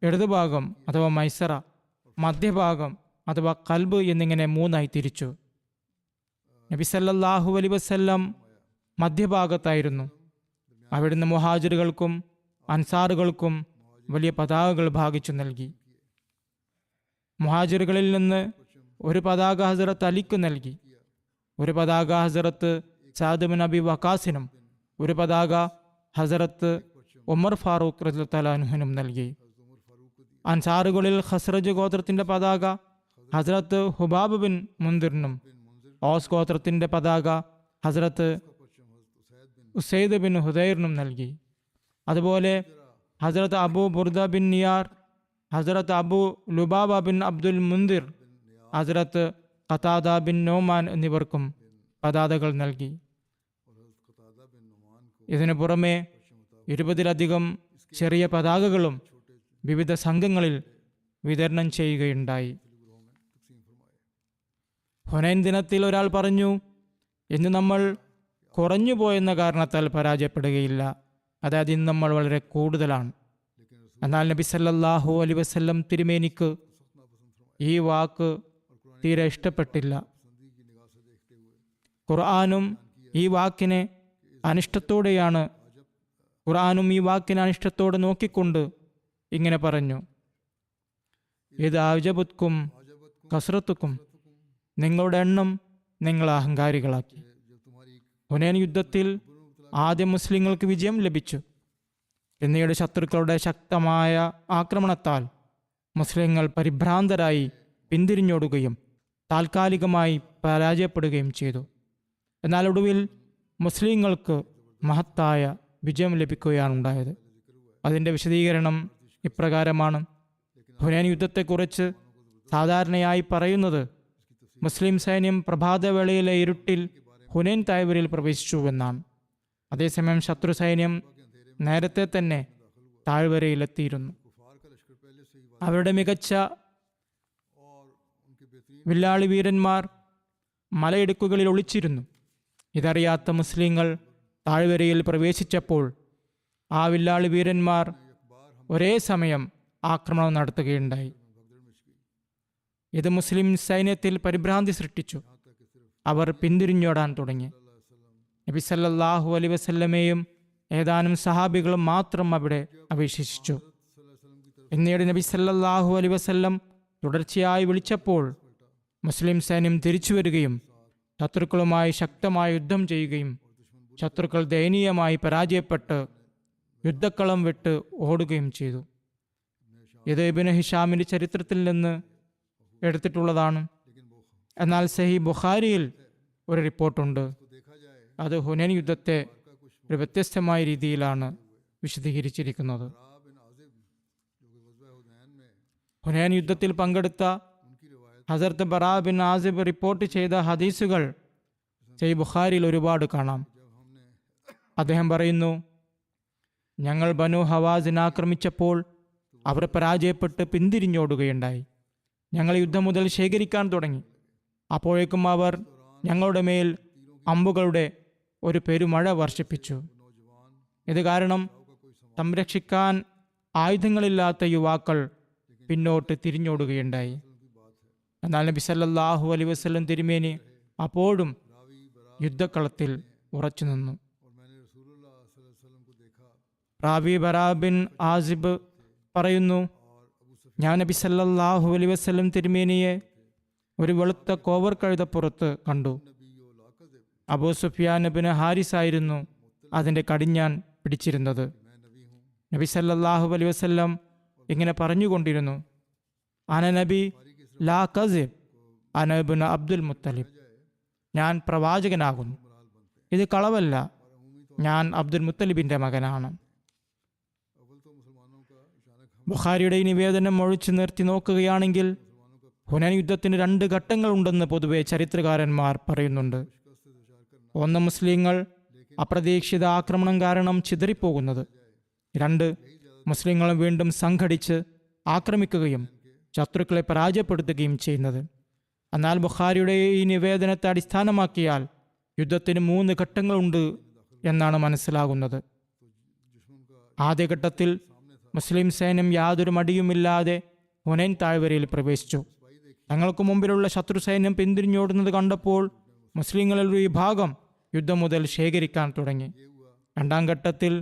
ഇടതുഭാഗം അഥവാ മൈസറ, മധ്യഭാഗം അഥവാ കൽബ് എന്നിങ്ങനെ 3ആയി തിരിച്ചു. നബി സല്ലല്ലാഹു അലൈഹി വസല്ലം മധ്യഭാഗത്തായിരുന്നു. അവിടുന്ന് മുഹാജിറുകൾക്കും അൻസാറുകൾക്കും വലിയ പതാകകൾ ഭാഗിച്ചു നൽകി. മുഹാജിറുകളിൽ നിന്ന് ഒരു പതാക ഹസ്രത്ത് അലിക്ക് നൽകി, ഒരു പതാക ഹസ്രത്ത് സഅദ് ബിൻ അബി വഖാസിനും, ഒരു പതാക ഹസ്രത്ത് ഉമർ ഫാറൂഖ് റളിയല്ലാഹു അൻഹുവിനും നൽകി. അൻസാറുകളിൽ ഖസ്റജ് ഗോത്രത്തിന്റെ പതാക ഹസ്രത്ത് ഹുബാബ് ബിൻ മുന്ദിറിനും, ഓസ് ഗോത്രത്തിന്റെ പതാക ഹസ്രത്ത് ഉസൈദ് ബിൻ ഹുദൈറിനും നൽകി. അതുപോലെ ഹസ്രത്ത് അബു ബുർദ ബിൻ നിയാർ, ഹസ്രത്ത് അബു ലുബാബ ബിൻ അബ്ദുൽ മുന്ദിർ, ഹസ്രത്ത് ഖതാദ ബിൻ നോമാൻ എന്നിവർക്കും പതാകകൾ നൽകി. ഇതിനു പുറമെ 20ലധികം ചെറിയ പതാകകളും വിവിധ സംഘങ്ങളിൽ വിതരണം ചെയ്യുകയുണ്ടായി. ഹുനൈൻ ദിനത്തിൽ ഒരാൾ പറഞ്ഞു, ഇന്ന് നമ്മൾ കുറഞ്ഞുപോയെന്ന കാരണത്താൽ പരാജയപ്പെടുകയില്ല, അതായത് ഇന്ന് നമ്മൾ വളരെ കൂടുതലാണ്. എന്നാൽ നബി സല്ലല്ലാഹു അലൈഹി വസല്ലം തിരുമേനിക്ക് ഈ വാക്ക് തീരെ ഇഷ്ടപ്പെട്ടില്ല. ഖുർആനും ഈ വാക്കിനെ അനിഷ്ടത്തോടെ നോക്കിക്കൊണ്ട് ഇങ്ങനെ പറഞ്ഞു: ഇത് ആജബത്ക്കും കസ്രത്തുക്കും, നിങ്ങളുടെ എണ്ണം നിങ്ങൾ അഹങ്കാരികളാക്കി. ഹുനൈൻ യുദ്ധത്തിൽ ആദ്യം മുസ്ലിങ്ങൾക്ക് വിജയം ലഭിച്ചു. പിന്നീട് ശത്രുക്കളുടെ ശക്തമായ ആക്രമണത്താൽ മുസ്ലിങ്ങൾ പരിഭ്രാന്തരായി പിന്തിരിഞ്ഞോടുകയും താൽക്കാലികമായി പരാജയപ്പെടുകയും ചെയ്തു. എന്നാൽ ഒടുവിൽ മുസ്ലിങ്ങൾക്ക് മഹത്തായ വിജയം ലഭിക്കുകയാണ് ഉണ്ടായത്. അതിൻ്റെ വിശദീകരണം ഇപ്രകാരമാണ്. ഹുനൈൻ യുദ്ധത്തെക്കുറിച്ച് സാധാരണയായി പറയുന്നത് മുസ്ലിം സൈന്യം പ്രഭാതവേളയിലെ ഇരുട്ടിൽ ഹുനൈൻ താഴ്വരയിൽ പ്രവേശിച്ചുവെന്നാണ്. അതേസമയം ശത്രു സൈന്യം നേരത്തെ തന്നെ താഴ്വരയിലെത്തിയിരുന്നു. അവരുടെ മികച്ച വില്ലാളി വീരന്മാർ മലയിടുക്കുകളിൽ ഒളിച്ചിരുന്നു. ഇതറിയാത്ത മുസ്ലിങ്ങൾ താഴ്വരയിൽ പ്രവേശിച്ചപ്പോൾ ആ വില്ലാളി വീരന്മാർ ഒരേ സമയം ആക്രമണം നടത്തുകയുണ്ടായി. ഇത് മുസ്ലിം സൈന്യത്തിൽ പരിഭ്രാന്തി സൃഷ്ടിച്ചു. അവർ പിന്തിരിഞ്ഞോടാൻ തുടങ്ങി. നബി സല്ലല്ലാഹു അലൈഹി വസല്ലമയും ഏതാനും സഹാബികളും മാത്രം അവിടെ അവശേഷിച്ചു. പിന്നീട് നബി സല്ലല്ലാഹു അലൈഹി വസല്ലം തുടർച്ചയായി വിളിച്ചപ്പോൾ മുസ്ലിം സൈന്യം തിരിച്ചു വരികയും ശത്രുക്കളുമായി ശക്തമായ യുദ്ധം ചെയ്യുകയും ശത്രുക്കൾ ദയനീയമായി പരാജയപ്പെട്ട് യുദ്ധക്കളം വിട്ട് ഓടുകയും ചെയ്തു. ഇത് ഇബ്നു ഹിഷാമിന്റെ ചരിത്രത്തിൽ നിന്ന് എടുത്തിട്ടുള്ളതാണ്. എന്നാൽ സഹീഹ് ബുഖാരിയിൽ ഒരു റിപ്പോർട്ടുണ്ട്. അത് ഹുനൈൻ യുദ്ധത്തെ ഒരു വ്യത്യസ്തമായ രീതിയിലാണ് വിശദീകരിച്ചിരിക്കുന്നത്. ഹുനൈൻ യുദ്ധത്തിൽ പങ്കെടുത്ത ഹസരത്ത് ബറാ ബിൻ ആസിബ് റിപ്പോർട്ട് ചെയ്ത ഹദീസുകൾ സഹീഹ് ബുഖാരിയിൽ ഒരുപാട് കാണാം. അദ്ദേഹം പറയുന്നു, ഞങ്ങൾ ബനു ഹവാസിനെ ആക്രമിച്ചപ്പോൾ അവർ പരാജയപ്പെട്ട് പിന്തിരിഞ്ഞോടുകയുണ്ടായി. ഞങ്ങൾ യുദ്ധം മുതൽ ശേഖരിക്കാൻ തുടങ്ങി. അപ്പോഴേക്കും അവർ ഞങ്ങളുടെ മേൽ അമ്പുകളുടെ ഒരു പെരുമഴ വർഷിപ്പിച്ചു. ഇത് കാരണം സംരക്ഷിക്കാൻ ആയുധങ്ങളില്ലാത്ത യുവാക്കൾ പിന്നോട്ട് തിരിഞ്ഞോടുകയുണ്ടായി. എന്നാൽ നബി സല്ലല്ലാഹു അലൈഹി വസല്ലം തിരുമേനി അപ്പോഴും യുദ്ധക്കളത്തിൽ ഉറച്ചു നിന്നു. റാബി ബറാ ബിൻ ആസിബ് പറയുന്നു, ഞാൻ നബി സല്ലല്ലാഹു അലൈഹി വസല്ലം തിരുമേനിയെ ഒരു വെളുത്ത കോവർ കഴുതപ്പുറത്ത് കണ്ടു. അബൂ സുഫിയാൻ ബിൻ ഹാരിസ് ആയിരുന്നു അതിൻ്റെ കടിഞ്ഞാൻ പിടിച്ചിരുന്നത്. നബി സല്ലല്ലാഹു അലൈഹി വസല്ലം ഇങ്ങനെ പറഞ്ഞുകൊണ്ടിരുന്നു, അന നബി ലാ കസിബ് അന ഇബ്നു അബ്ദുൽ മുത്തലിബ്. ഞാൻ പ്രവാചകനാകുന്നു, ഇത് കളവല്ല, ഞാൻ അബ്ദുൽ മുത്തലിബിൻ്റെ മകനാണ്. ബുഖാരിയുടെ ഈ നിവേദനം ഒഴിച്ചു നിർത്തി നോക്കുകയാണെങ്കിൽ ഹുനൈൻ യുദ്ധത്തിന് 2 ഘട്ടങ്ങളുണ്ടെന്ന് പൊതുവെ ചരിത്രകാരന്മാർ പറയുന്നുണ്ട്. ഒന്ന്, മുസ്ലിങ്ങൾ അപ്രതീക്ഷിത ആക്രമണം കാരണം ചിതറിപ്പോകുന്നത്. 2, മുസ്ലിങ്ങൾ വീണ്ടും സംഘടിച്ച് ആക്രമിക്കുകയും ശത്രുക്കളെ പരാജയപ്പെടുത്തുകയും ചെയ്യുന്നത്. എന്നാൽ ബുഖാരിയുടെ ഈ നിവേദനത്തെ അടിസ്ഥാനമാക്കിയാൽ യുദ്ധത്തിന് 3 ഘട്ടങ്ങളുണ്ട് എന്നാണ് മനസ്സിലാകുന്നത്. ആദ്യഘട്ടത്തിൽ മുസ്ലിം സൈന്യം യാതൊരു മടിയുമില്ലാതെ ഹുനൈൻ താഴ്വരയിൽ പ്രവേശിച്ചു. തങ്ങൾക്ക് മുമ്പിലുള്ള ശത്രു സൈന്യം പിന്തിരിഞ്ഞോടുന്നത് കണ്ടപ്പോൾ മുസ്ലിങ്ങളിൽ ഒരു വിഭാഗം യുദ്ധം മുതൽ ശേഖരിക്കാൻ തുടങ്ങി. 2ാം ഘട്ടത്തിൽ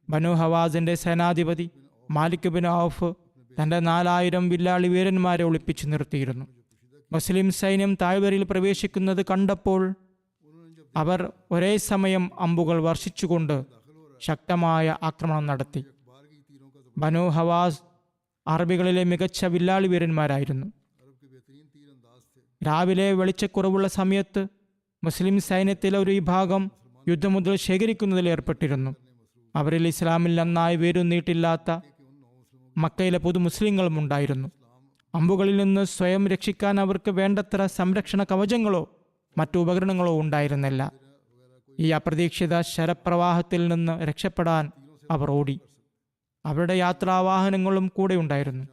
ബനു ഹവാസിന്റെ സേനാധിപതി മാലിക് ബിൻ ഔഫ് തൻ്റെ 4000 വില്ലാളി വീരന്മാരെ ഒളിപ്പിച്ചു നിർത്തിയിരുന്നു. മുസ്ലിം സൈന്യം താഴ്വരയിൽ പ്രവേശിക്കുന്നത് കണ്ടപ്പോൾ അവർ ഒരേ സമയം അമ്പുകൾ വർഷിച്ചുകൊണ്ട് ശക്തമായ ആക്രമണം നടത്തി. ബനു ഹവാസ് അറബികളിലെ മികച്ച വില്ലാളി വീരന്മാരായിരുന്നു. രാവിലെ വെളിച്ചക്കുറവുള്ള സമയത്ത് മുസ്ലിം സൈന്യത്തിലെ ഒരു വിഭാഗം യുദ്ധം മുതൽ ശേഖരിക്കുന്നതിൽ ഏർപ്പെട്ടിരുന്നു. അവരിൽ ഇസ്ലാമിൽ നന്നായി വേരൂന്നിയിട്ടില്ലാത്ത മക്കയിലെ പുതു മുസ്ലിങ്ങളും ഉണ്ടായിരുന്നു. അമ്പുകളിൽ നിന്ന് സ്വയം രക്ഷിക്കാൻ അവർക്ക് വേണ്ടത്ര സംരക്ഷണ കവചങ്ങളോ മറ്റു ഉപകരണങ്ങളോ ഉണ്ടായിരുന്നില്ല. ഈ അപ്രതീക്ഷിത ശരപ്രവാഹത്തിൽ നിന്ന് രക്ഷപ്പെടാൻ അവർ ഓടി. അവരുടെ യാത്രാവാഹനങ്ങളും കൂടെ ഉണ്ടായിരുന്നു.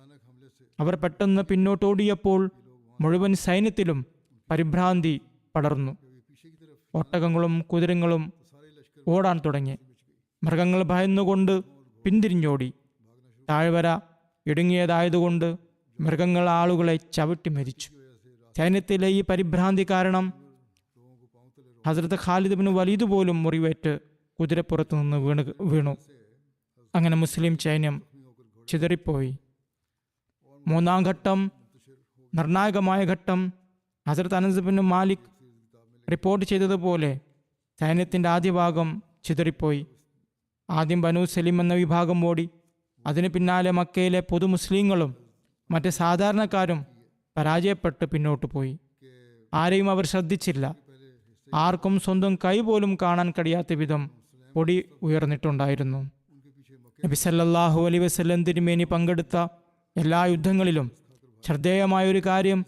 അവർ പെട്ടെന്ന് പിന്നോട്ടോടിയപ്പോൾ മുഴുവൻ സൈന്യത്തിലും പരിഭ്രാന്തി പടർന്നു. ഒട്ടകങ്ങളും കുതിരകളും ഓടാൻ തുടങ്ങി. മൃഗങ്ങൾ ഭയന്നുകൊണ്ട് പിന്തിരിഞ്ഞോടി. താഴ്വര ഇടുങ്ങിയതായതുകൊണ്ട് മൃഗങ്ങൾ ആളുകളെ ചവിട്ടി മരിച്ചു. സൈന്യത്തിലെ ഈ പരിഭ്രാന്തി കാരണം ഹസ്രത്ത് ഖാലിദ് ബിൻ വലീദ് പോലും മുറിവേറ്റ് കുതിരപ്പുറത്ത് നിന്ന് വീണു. അങ്ങനെ മുസ്ലിം സൈന്യം ചിതറിപ്പോയി. 3ാം ഘട്ടം, നിർണായകമായ ഘട്ടം, ഹസ്രത്ത് അനസ് ബിൻ മാലിക് റിപ്പോർട്ട് ചെയ്തതുപോലെ സൈന്യത്തിൻ്റെ ആദ്യ ഭാഗം ചിതറിപ്പോയി. ആദ്യം ബനു സലീം എന്ന വിഭാഗം ഓടി. അതിനു പിന്നാലെ മക്കയിലെ പൊതു മുസ്ലിങ്ങളും മറ്റ് സാധാരണക്കാരും പരാജയപ്പെട്ട് പിന്നോട്ട് പോയി. ആരെയും അവർ ശ്രദ്ധിച്ചില്ല. ആർക്കും സ്വന്തം കൈ പോലും കാണാൻ കഴിയാത്ത വിധം പൊടി ഉയർന്നിട്ടുണ്ടായിരുന്നു. നബി സല്ലല്ലാഹു അലൈഹി വസല്ലം തിരുമേനി പങ്കെടുത്ത എല്ലാ യുദ്ധങ്ങളിലും ശ്രദ്ധേയമായൊരു കാര്യം,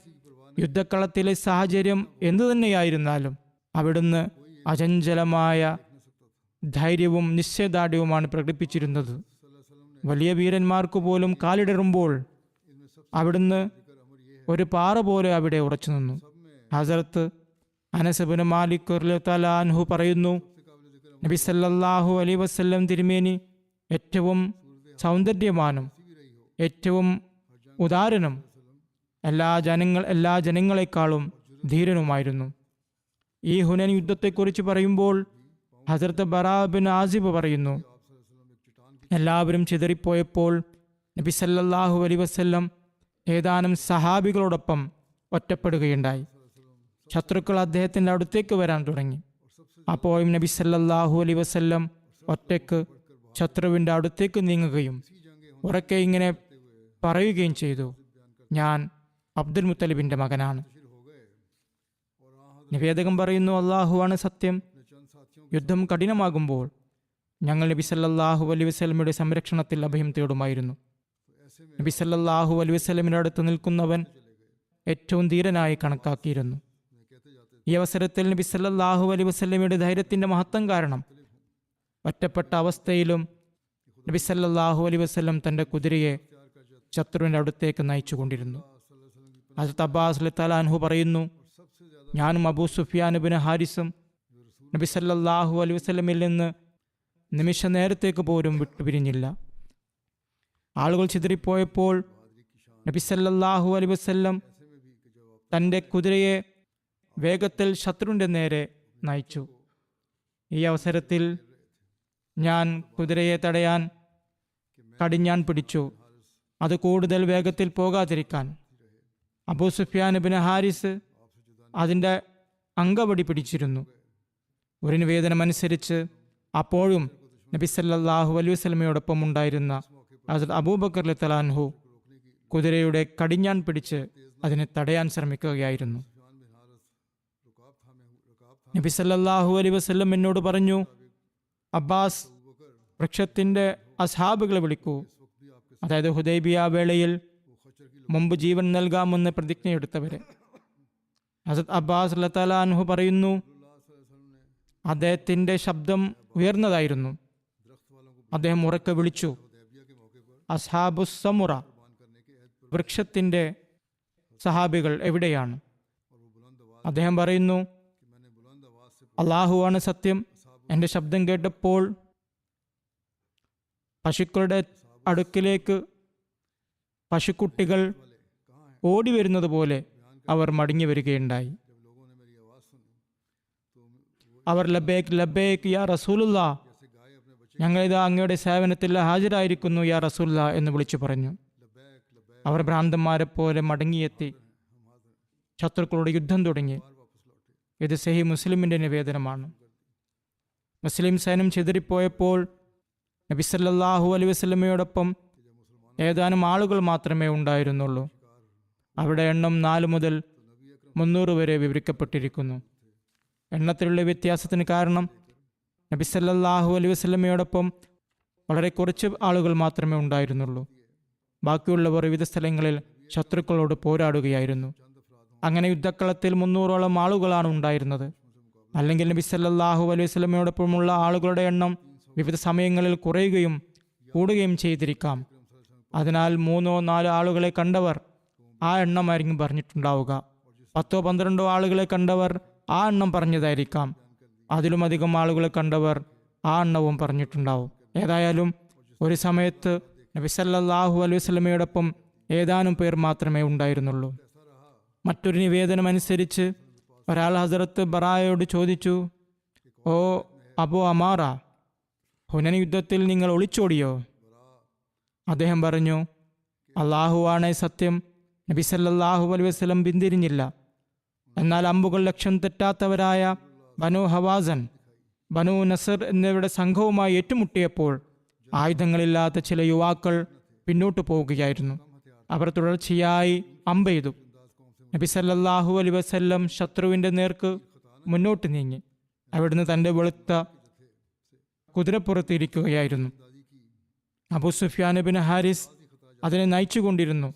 യുദ്ധക്കളത്തിലെ സാഹചര്യം എന്തു തന്നെയായിരുന്നാലും അവിടുന്ന് അചഞ്ചലമായ ധൈര്യവും നിശ്ചയദാർഢ്യവുമാണ് പ്രകടിപ്പിച്ചിരുന്നത്. വലിയ വീരന്മാർക്ക് പോലും കാലിടറുമ്പോൾ അവിടുന്ന് ഒരു പാറ പോലെ അവിടെ ഉറച്ചു നിന്നു. ഹസരത്ത് അനസ് ഇബ്നു മാലിക് റളിയല്ലാഹു അൻഹു പറയുന്നു, നബി സല്ലല്ലാഹു അലൈഹി വസല്ലം തിരുമേനി ഏറ്റവും സൗന്ദര്യവാനും ഏറ്റവും ഉദാരനും എല്ലാ ജനങ്ങളെക്കാളും ധീരനുമായിരുന്നു. ഈ ഹുനൈൻ യുദ്ധത്തെക്കുറിച്ച് പറയുമ്പോൾ ഹസരത്ത് ബറാ ബിൻ ആസിബ് പറയുന്നു, എല്ലാവരും ചിതറിപ്പോയപ്പോൾ നബി സല്ലല്ലാഹു അലൈഹി വസല്ലം ഏതാനും സഹാബികളോടൊപ്പം ഒറ്റപ്പെടുകയുണ്ടായി. ശത്രുക്കൾ അദ്ദേഹത്തിൻ്റെ അടുത്തേക്ക് വരാൻ തുടങ്ങി. അപ്പോഴും നബി സല്ലല്ലാഹു അലൈഹി വസല്ലം ഒറ്റയ്ക്ക് ശത്രുവിൻ്റെ അടുത്തേക്ക് നീങ്ങുകയും ഉറക്കെ ഇങ്ങനെ പറയുകയും ചെയ്തു, ഞാൻ അബ്ദുൽ മുത്തലിബിൻ്റെ മകനാണ്. നിവേദകം പറയുന്നു, അള്ളാഹുവാണ് സത്യം. യുദ്ധം കഠിനമാകുമ്പോൾ ഞങ്ങൾ നബി സല്ലല്ലാഹു അലൈഹി വസല്ലമയുടെ സംരക്ഷണത്തിൽ അഭയം തേടുമായിരുന്നു. നബി സല്ലല്ലാഹു അലൈഹി വസല്ലമയുടെ അടുത്ത് നിൽക്കുന്നവൻ ഏറ്റവും ധീരനായി കണക്കാക്കിയിരുന്നു. ഈ അവസരത്തിൽ നബി സല്ലല്ലാഹു അലൈഹി വസല്ലമയുടെ ധൈര്യത്തിന്റെ മഹത്വം കാരണം ഒറ്റപ്പെട്ട അവസ്ഥയിലും നബി സല്ലല്ലാഹു അലൈഹി വസല്ലം തൻ്റെ കുതിരയെ ശത്രുവിൻ്റെ അടുത്തേക്ക് നയിച്ചുകൊണ്ടിരുന്നു. ഹസ്രത്ത് അബ്ബാസ് റളിയല്ലാഹു അൻഹു പറയുന്നു, ഞാനും അബൂ സുഫിയാൻ ഇബ്നു ഹാരിസും നബി സല്ലല്ലാഹു അലൈഹി വസല്ലമയിൽ നിന്ന് നിമിഷ നേരത്തേക്ക് പോലും വിട്ടുപിരിഞ്ഞില്ല. ആളുകൾ ചിതറിപ്പോയപ്പോൾ നബി സല്ലല്ലാഹു അലൈഹി വസല്ലം തൻ്റെ കുതിരയെ വേഗത്തിൽ ശത്രുവിൻ്റെ നേരെ നയിച്ചു. ഈ അവസരത്തിൽ ഞാൻ കുതിരയെ തടയാൻ കടിഞ്ഞാൻ പിടിച്ചു, അത് കൂടുതൽ വേഗത്തിൽ പോകാതിരിക്കാൻ. അബൂ സുഫിയാൻ ഇബ്നു ഹാരിസ് അതിൻ്റെ അങ്കവടി പിടിച്ചിരുന്നു. ഒരു നിവേദനം അനുസരിച്ച് അപ്പോഴും നബി സല്ലല്ലാഹു അലൈഹി വസല്ലമയോടൊപ്പം ഉണ്ടായിരുന്ന ഹസ്രത്ത് അബൂബക്കർ റളിയല്ലാഹു അൻഹു കുതിരയുടെ കടിഞ്ഞാൻ പിടിച്ച് അതിനെ തടയാൻ ശ്രമിക്കുകയായിരുന്നു. നബി സല്ലല്ലാഹു അലൈഹി വസല്ലം എന്നോട് പറഞ്ഞു, അബ്ബാസ്, വൃക്ഷത്തിൻ്റെ അസ്ഹാബുകളെ വിളിക്കൂ. അതായത് ഹുദൈബിയ വേളയിൽ മുമ്പ് ജീവൻ നൽകാമെന്ന് പ്രതിജ്ഞയെടുത്തവരെ. ഹസ്രത്ത് അബ്ബാസ് റളിയല്ലാഹു അൻഹു പറയുന്നു, അദ്ദേഹത്തിൻ്റെ ശബ്ദം ഉയർന്നതായിരുന്നു. അദ്ദേഹം ഉറക്കെ വിളിച്ചു, അസ്ഹാബുസ് സമുറ, വൃക്ഷത്തിൻ്റെ സഹാബികൾ എവിടെയാണ്? അദ്ദേഹം പറയുന്നു, അള്ളാഹുവാണ് സത്യം. എൻ്റെ ശബ്ദം കേട്ടപ്പോൾ പശുക്കളുടെ അടുക്കിലേക്ക് പശുക്കുട്ടികൾ ഓടി വരുന്നത് പോലെ അവർ മടങ്ങി വരികയുണ്ടായി. അവർ ലബേക്ക് ലബേക്ക് യാ റസൂലുള്ളാ, ഞങ്ങളിതാ അങ്ങയുടെ സേവനത്തിൽ ഹാജരായിരിക്കുന്നു യാ റസൂലുള്ളാ എന്ന് വിളിച്ചു പറഞ്ഞു. അവർ ഭ്രാന്തന്മാരെ പോലെ മടങ്ങിയെത്തി ശത്രുക്കളോട് യുദ്ധം തുടങ്ങി. ഇത് സഹീ മുസ്ലിമിൻ്റെ നിവേദനമാണ്. മുസ്ലിം സൈന്യം ചിതറിപ്പോയപ്പോൾ നബി സല്ലല്ലാഹു അലൈഹി വസല്ലമയോടൊപ്പം ഏതാനും ആളുകൾ മാത്രമേ ഉണ്ടായിരുന്നുള്ളൂ. അവിടെ എണ്ണം 4 മുതൽ 300 വരെ വിവരിക്കപ്പെട്ടിരിക്കുന്നു. എണ്ണത്തിലുള്ള വ്യത്യാസത്തിന് കാരണം നബി സല്ലല്ലാഹു അലൈഹി വസല്ലമയോടൊപ്പം വളരെ കുറച്ച് ആളുകൾ മാത്രമേ ഉണ്ടായിരുന്നുള്ളൂ. ബാക്കിയുള്ളവർ വിവിധ സ്ഥലങ്ങളിൽ ശത്രുക്കളോട് പോരാടുകയായിരുന്നു. അങ്ങനെ യുദ്ധക്കളത്തിൽ 300ഓളം ആളുകളാണ് ഉണ്ടായിരുന്നത്. അല്ലെങ്കിൽ നബി സല്ലല്ലാഹു അലൈഹി വസല്ലമയോടൊപ്പമുള്ള ആളുകളുടെ എണ്ണം വിവിധ സമയങ്ങളിൽ കുറയുകയും കൂടുകയും ചെയ്തിരിക്കാം. അതിനാൽ 3-4 ആളുകളെ കണ്ടവർ ആ എണ്ണമായിരിക്കും പറഞ്ഞിട്ടുണ്ടാവുക. 10-12 ആളുകളെ കണ്ടവർ ആ എണ്ണം പറഞ്ഞതായിരിക്കാം. അതിലുമധികം ആളുകളെ കണ്ടവർ ആ എണ്ണവും പറഞ്ഞിട്ടുണ്ടാവും. ഏതായാലും ഒരു സമയത്ത് നബി സല്ലല്ലാഹു അലൈഹി വസല്ലമയോടൊപ്പം ഏതാനും പേർ മാത്രമേ ഉണ്ടായിരുന്നുള്ളൂ. മറ്റൊരു നിവേദനം അനുസരിച്ച് ഒരാൾ ഹസ്രത്ത് ബറായോട് ചോദിച്ചു, ഓ അബു അമാറ, ഹുനൈൻ യുദ്ധത്തിൽ നിങ്ങൾ ഒളിച്ചോടിയോ? അദ്ദേഹം പറഞ്ഞു, അള്ളാഹുവാണ് സത്യം, നബി സല്ലല്ലാഹു അലൈഹി വസല്ലം പിന്തിരിഞ്ഞില്ല. എന്നാൽ അമ്പുകൾ ലക്ഷ്യം തെറ്റാത്തവരായ ബനു ഹവാസൻ, ബനു നസർ എന്നിവരുടെ സംഘവുമായി ഏറ്റുമുട്ടിയപ്പോൾ ആയുധങ്ങളില്ലാത്ത ചില യുവാക്കൾ പിന്നോട്ട് പോവുകയായിരുന്നു. അവർ തുടർച്ചയായി അമ്പെയ്തു. നബി സല്ലല്ലാഹു അലൈഹി വസല്ലം ശത്രുവിൻ്റെ നേർക്ക് മുന്നോട്ട് നീങ്ങി. അവിടുന്ന് തൻ്റെ വെളുത്ത കുതിരപ്പുറത്ത് ഇരിക്കുകയായിരുന്നു. അബൂ സുഫ്യാൻ ബിൻ ഹാരിസ് അതിനെ നയിച്ചുകൊണ്ടിരുന്നു.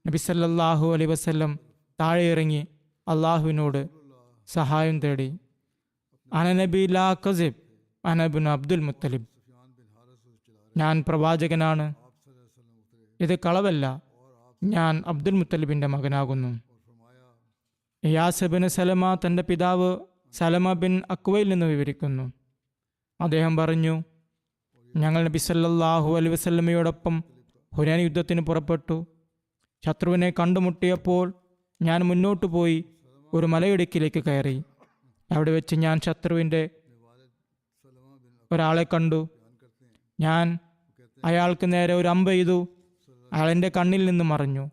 നബി സല്ലല്ലാഹു അലൈഹി വസല്ലം താഴെ ഇറങ്ങി അള്ളാഹുവിനോട് സഹായം തേടി. അന നബി ലാ കസിബ് അന ഇബ്നു അബ്ദുൽ മുത്തലിബ്. ഞാൻ പ്രവാചകനാണ്, ഇത് കളവല്ല, ഞാൻ അബ്ദുൽ മുത്തലിബിൻ്റെ മകനാകുന്നു. ഇയാസ് ബിൻ സലമ തൻ്റെ പിതാവ് സലമ ബിൻ അക്വയിൽ നിന്ന് വിവരിക്കുന്നു. അദ്ദേഹം പറഞ്ഞു, ഞങ്ങൾ നബി സല്ലല്ലാഹു അലൈഹി വസല്ലമയോടൊപ്പം ഹുനൈൻ യുദ്ധത്തിന് പുറപ്പെട്ടു. ശത്രുവിനെ കണ്ടുമുട്ടിയപ്പോൾ ഞാൻ മുന്നോട്ട് പോയി ഒരു മലയിടുക്കിലേക്ക് കയറി. അവിടെ വെച്ച് ഞാൻ ശത്രുവിൻ്റെ ഒരാളെ കണ്ടു. ഞാൻ അയാൾക്ക് നേരെ ഒരു അമ്പ് എയ്തു. അയാൾ എൻ്റെ കണ്ണിൽ നിന്ന് മറഞ്ഞു.